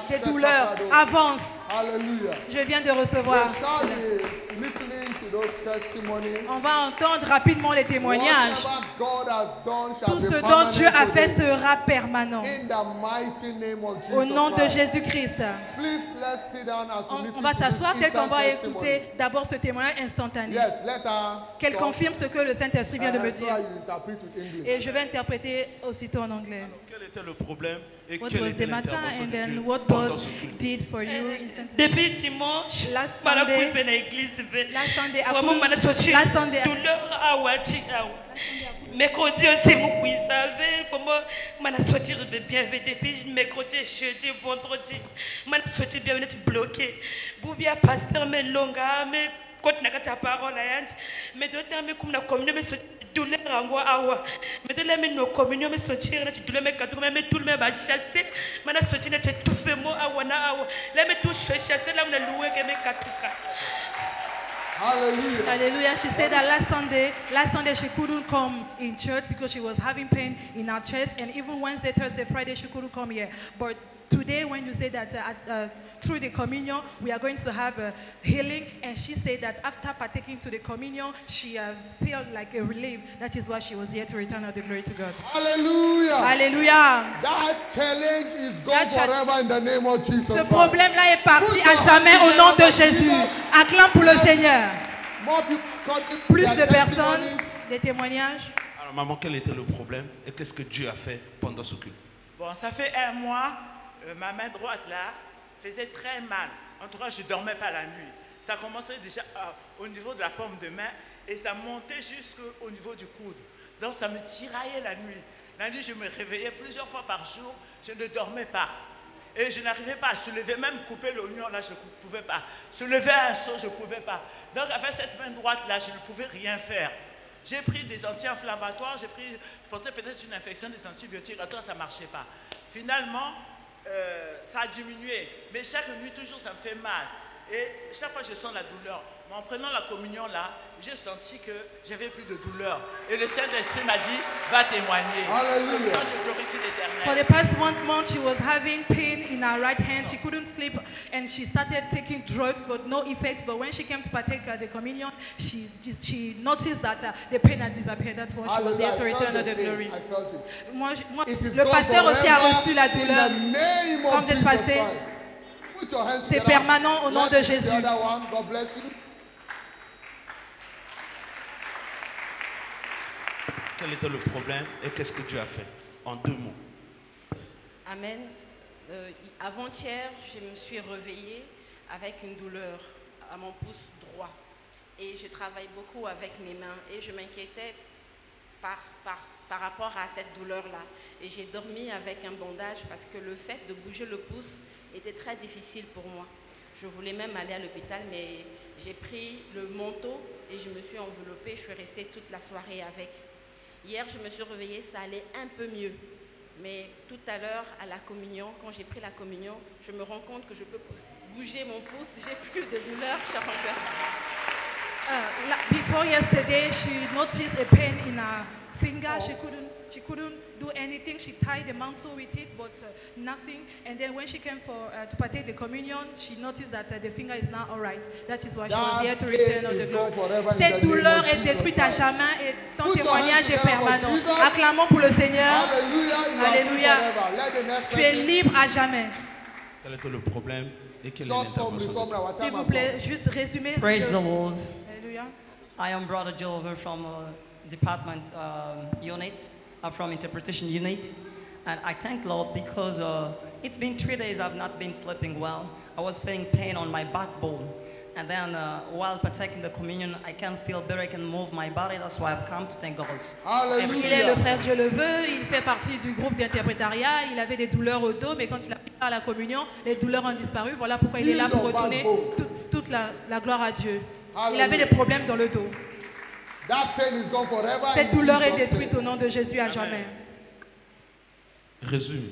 des douleurs. Avance. Hallelujah. Je viens de recevoir. We shall be listening to those testimonies. On va entendre rapidement les témoignages. Whatever God has done shall Tout be ce dont permanent Dieu a fait today. sera permanent. In the mighty name of Jesus Au nom de Christ. Jésus-Christ. Please, let's sit down as we On listen va to s'asseoir, this peut-être qu'on instant va testimony. écouter d'abord ce témoignage instantané. Yes, let her Qu'elle stop. confirme ce que le Saint-Esprit vient de me So dire. you interpret with English. Et je vais interpréter aussitôt en anglais. Quel était le problème et What quelle was était the matter l'intervention and de then Dieu what pendant God ce culte? did for you recently. Depuis dimanche, Last mara Sunday- kuive na église ve. Last Sunday, Vraiment, après- mana sochi. Last Sunday- Douleur awachi awa. Mercredi aussi, mon quiz avait. Vraiment, mana sochi revient bien ve. Depuis mercredi, jeudi, vendredi, mana sochi bien venu bloqué. Boubia pasteur me longa me. Quand na kata parole ayandi. Mais de temps me comme na communion me sochi douleur angwa awa. Mais de là me no communion me sochi na douleur me quatre me tout le me ba chasser. Mana sochi na tout fait mo awa na awa. Là me tout chasser là me louer que me katuka. Hallelujah. Hallelujah. She said that last Sunday she couldn't come in church because she was having pain in her chest, and even Wednesday, Thursday, Friday she couldn't come here. But today, when you say that through the communion we are going to have a healing, and she said that after partaking to the communion, she felt like a relief. That is why she was here to return all the glory to God. Hallelujah. Alléluia. That challenge is gone That cha- forever in the name of Jesus Ce Christ. problème-là est parti à jamais au nom de Jésus. Acclame pour le Seigneur. More people continue Plus their de personnes, testimonies. des témoignages. Alors maman, quel était le problème et qu'est-ce que Dieu a fait pendant ce culte? Bon, ça fait un mois, ma main droite là faisait très mal. En tout cas, je ne dormais pas la nuit. Ça commençait déjà au niveau de la paume de main et ça montait jusqu'au niveau du coude. Donc ça me tiraillait la nuit. La nuit, je me réveillais plusieurs fois par jour. Je ne dormais pas. Et je n'arrivais pas à soulever, même couper l'oignon là, je ne pouvais pas. Soulever un seau, je ne pouvais pas. Donc avec cette main droite là, je ne pouvais rien faire. J'ai pris des anti-inflammatoires, je pensais peut-être une infection des antibiotiques, à toi ça ne marchait pas. Finalement, ça a diminué, mais chaque nuit toujours ça me fait mal. Et chaque fois je sens la douleur. Mais en prenant la communion là, j'ai senti que j'avais plus de douleur. Et le Saint-Esprit m'a dit, va témoigner. Hallelujah. Comme ça je glorifie For l'Éternel. the past 1 month, she was having pain in her right hand. She couldn't sleep, and she started taking drugs, but no effects. But when she came to partake the communion, she noticed that the pain had disappeared. That's why she was Hallelujah. here to I return all felt the the pain. glory. I felt it. Moi, It is le gone pasteur aussi a forever reçu la in douleur. the name Comme of d'être Jesus passé. Christ. Put your hands C'est together. permanent au nom de Let's do Jésus. The other one. God bless you. Quel était le problème et qu'est-ce que Dieu a fait? En 2 mots. Amen. Avant-hier, je me suis réveillée avec une douleur à mon pouce droit. Et je travaille beaucoup avec mes mains. Et je m'inquiétais par rapport à cette douleur-là. Et j'ai dormi avec un bandage parce que le fait de bouger le pouce était très difficile pour moi. Je voulais même aller à l'hôpital, mais j'ai pris le manteau et je me suis enveloppée. Je suis restée toute la soirée avec. Hier, je me suis réveillée, ça allait un peu mieux. Mais tout à l'heure, à la communion, quand j'ai pris la communion, je me rends compte que je peux bouger mon pouce. J'ai plus de douleur, cher mon père. Before yesterday, she noticed a pain in her finger. She couldn't do anything. She tied the mantle with it, but nothing. And then when she came to partake the communion, she noticed that the finger is now all right. That is why she was here to return all the glory. Cette douleur est détruite à jamais et ton témoignage est permanent. Acclamons pour le Seigneur. Alléluia. Tu es libre à jamais. Quel était le problème et quelle est l'intervention de Dieu? S'il vous plaît, juste résumer. Praise the Lord. Alléluia. I am Brother Jover from department unit. I'm from interpretation unit. And I thank Lord because it's been 3 days I've not been sleeping well. I was feeling pain on my backbone. And then while partaking the communion, I can feel better, I can move my body. That's why I've come to thank God. Il est le frère Dieu le veut, il fait partie du groupe d'interprétariat, il avait des douleurs au dos, mais quand il a pris part à la communion, les douleurs ont disparu. Voilà pourquoi il est là pour retourner toute la gloire à Dieu. Il avait des problèmes dans le dos. Cette douleur est détruite au nom de Jésus à jamais. Résume.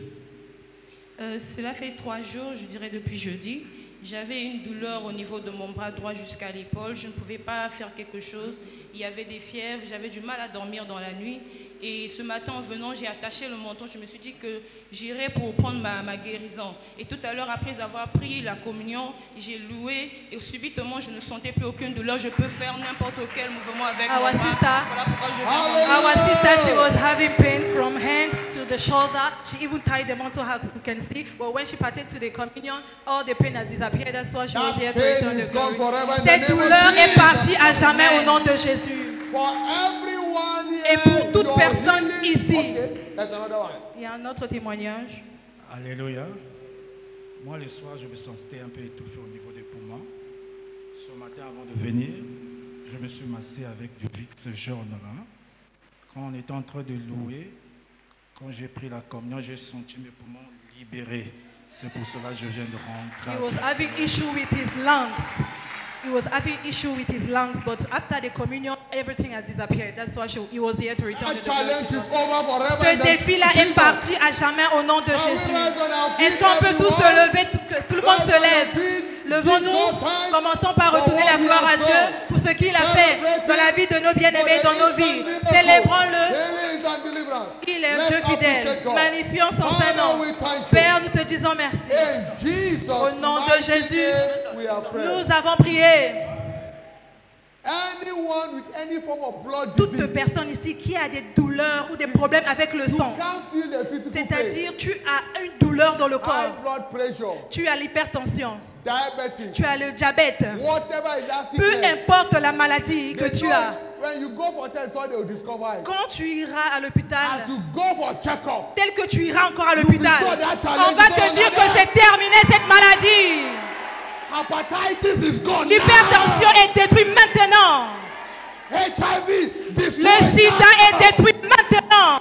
Cela fait 3 jours, je dirais depuis jeudi. J'avais une douleur au niveau de mon bras droit jusqu'à l'épaule. Je ne pouvais pas faire quelque chose. Il y avait des fièvres, j'avais du mal à dormir dans la nuit. Et ce matin, en venant, j'ai attaché le menton. Je me suis dit que j'irais pour prendre ma guérison. Et tout à l'heure, après avoir pris la communion, j'ai loué. Et subitement, je ne sentais plus aucune douleur. Je peux faire n'importe quel mouvement avec mon bras. Voilà pourquoi je viens. Our sister, she was having pain from hand to the shoulder. She even tied the mantle, how you can see. But when she partook to the communion, all the pain has disappeared. That's why she was here to return the glory. Cette douleur est partie à jamais au nom de Jésus. Et pour toute personne ici, il y a un autre témoignage. Alléluia. Moi, le soir, je me sentais un peu étouffé au niveau des poumons. Ce matin, avant de venir, je me suis massé avec du Vicks jaune là. Quand on était en train de louer, quand j'ai pris la communion, j'ai senti mes poumons libérés. C'est pour cela que je viens de rentrer. He was having issue with his lungs. He was having issue with his lungs, but after the communion, everything has disappeared. That's why he was here to return to the glory. Ce défi-là est parti à jamais au nom de Jésus. Est-ce qu'on peut tous se lever, que tout le monde se lève? Levons-nous, commençons par retourner la gloire à Dieu pour ce qu'il a fait dans la vie de nos bien-aimés, dans nos vies. Célébrons-le. Il est un Dieu fidèle. Magnifions son Saint-Nom. Père, nous te disons merci. Au nom de Jésus, nous avons prié. Toute personne ici qui a des douleurs ou des problèmes avec le sang, c'est-à-dire tu as une douleur dans le corps, tu as l'hypertension, tu as le diabète, peu importe la maladie que tu as, quand tu iras à l'hôpital, tel que tu iras encore à l'hôpital, on va te dire que c'est terminé cette maladie. L'hypertension est détruite maintenant. Le sida est détruit maintenant.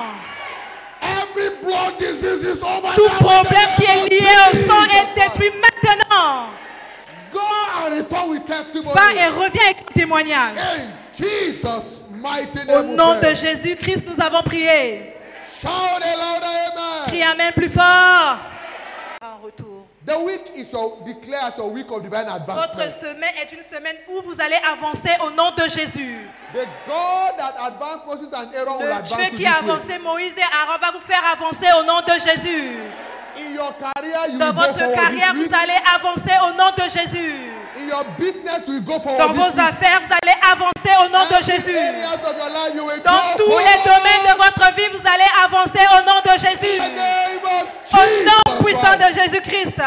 Tout problème qui est lié au sang est détruit maintenant. Va et reviens avec un témoignage. Au nom de Jésus-Christ, nous avons prié. Crie Amen plus fort. En retour. The week is declared as a week of divine advancement. Votre semaine est une semaine où vous allez avancer au nom de Jésus. The God that advanced Moses and Aaron will advance you this way. Le Dieu qui a avancé Moïse et Aaron va vous faire avancer au nom de Jésus. In your career, you Dans will go votre forward. carrière, vous allez avancer au nom de Jésus. In your business, you will go forward. Dans vos affaires, vous allez avancer au nom de Jésus. Dans tous les domaines de votre vie, vous allez avancer au nom de Jésus. Au nom puissant de Jésus-Christ.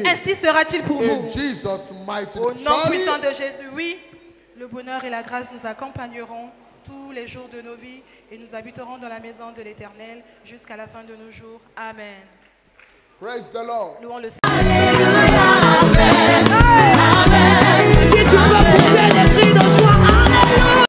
Ainsi sera-t-il pour vous. Au nom puissant de Jésus, oui, le bonheur et la grâce nous accompagneront tous les jours de nos vies et nous habiterons dans la maison de l'Éternel jusqu'à la fin de nos jours. Amen. Praise the Lord. Louons le Seigneur.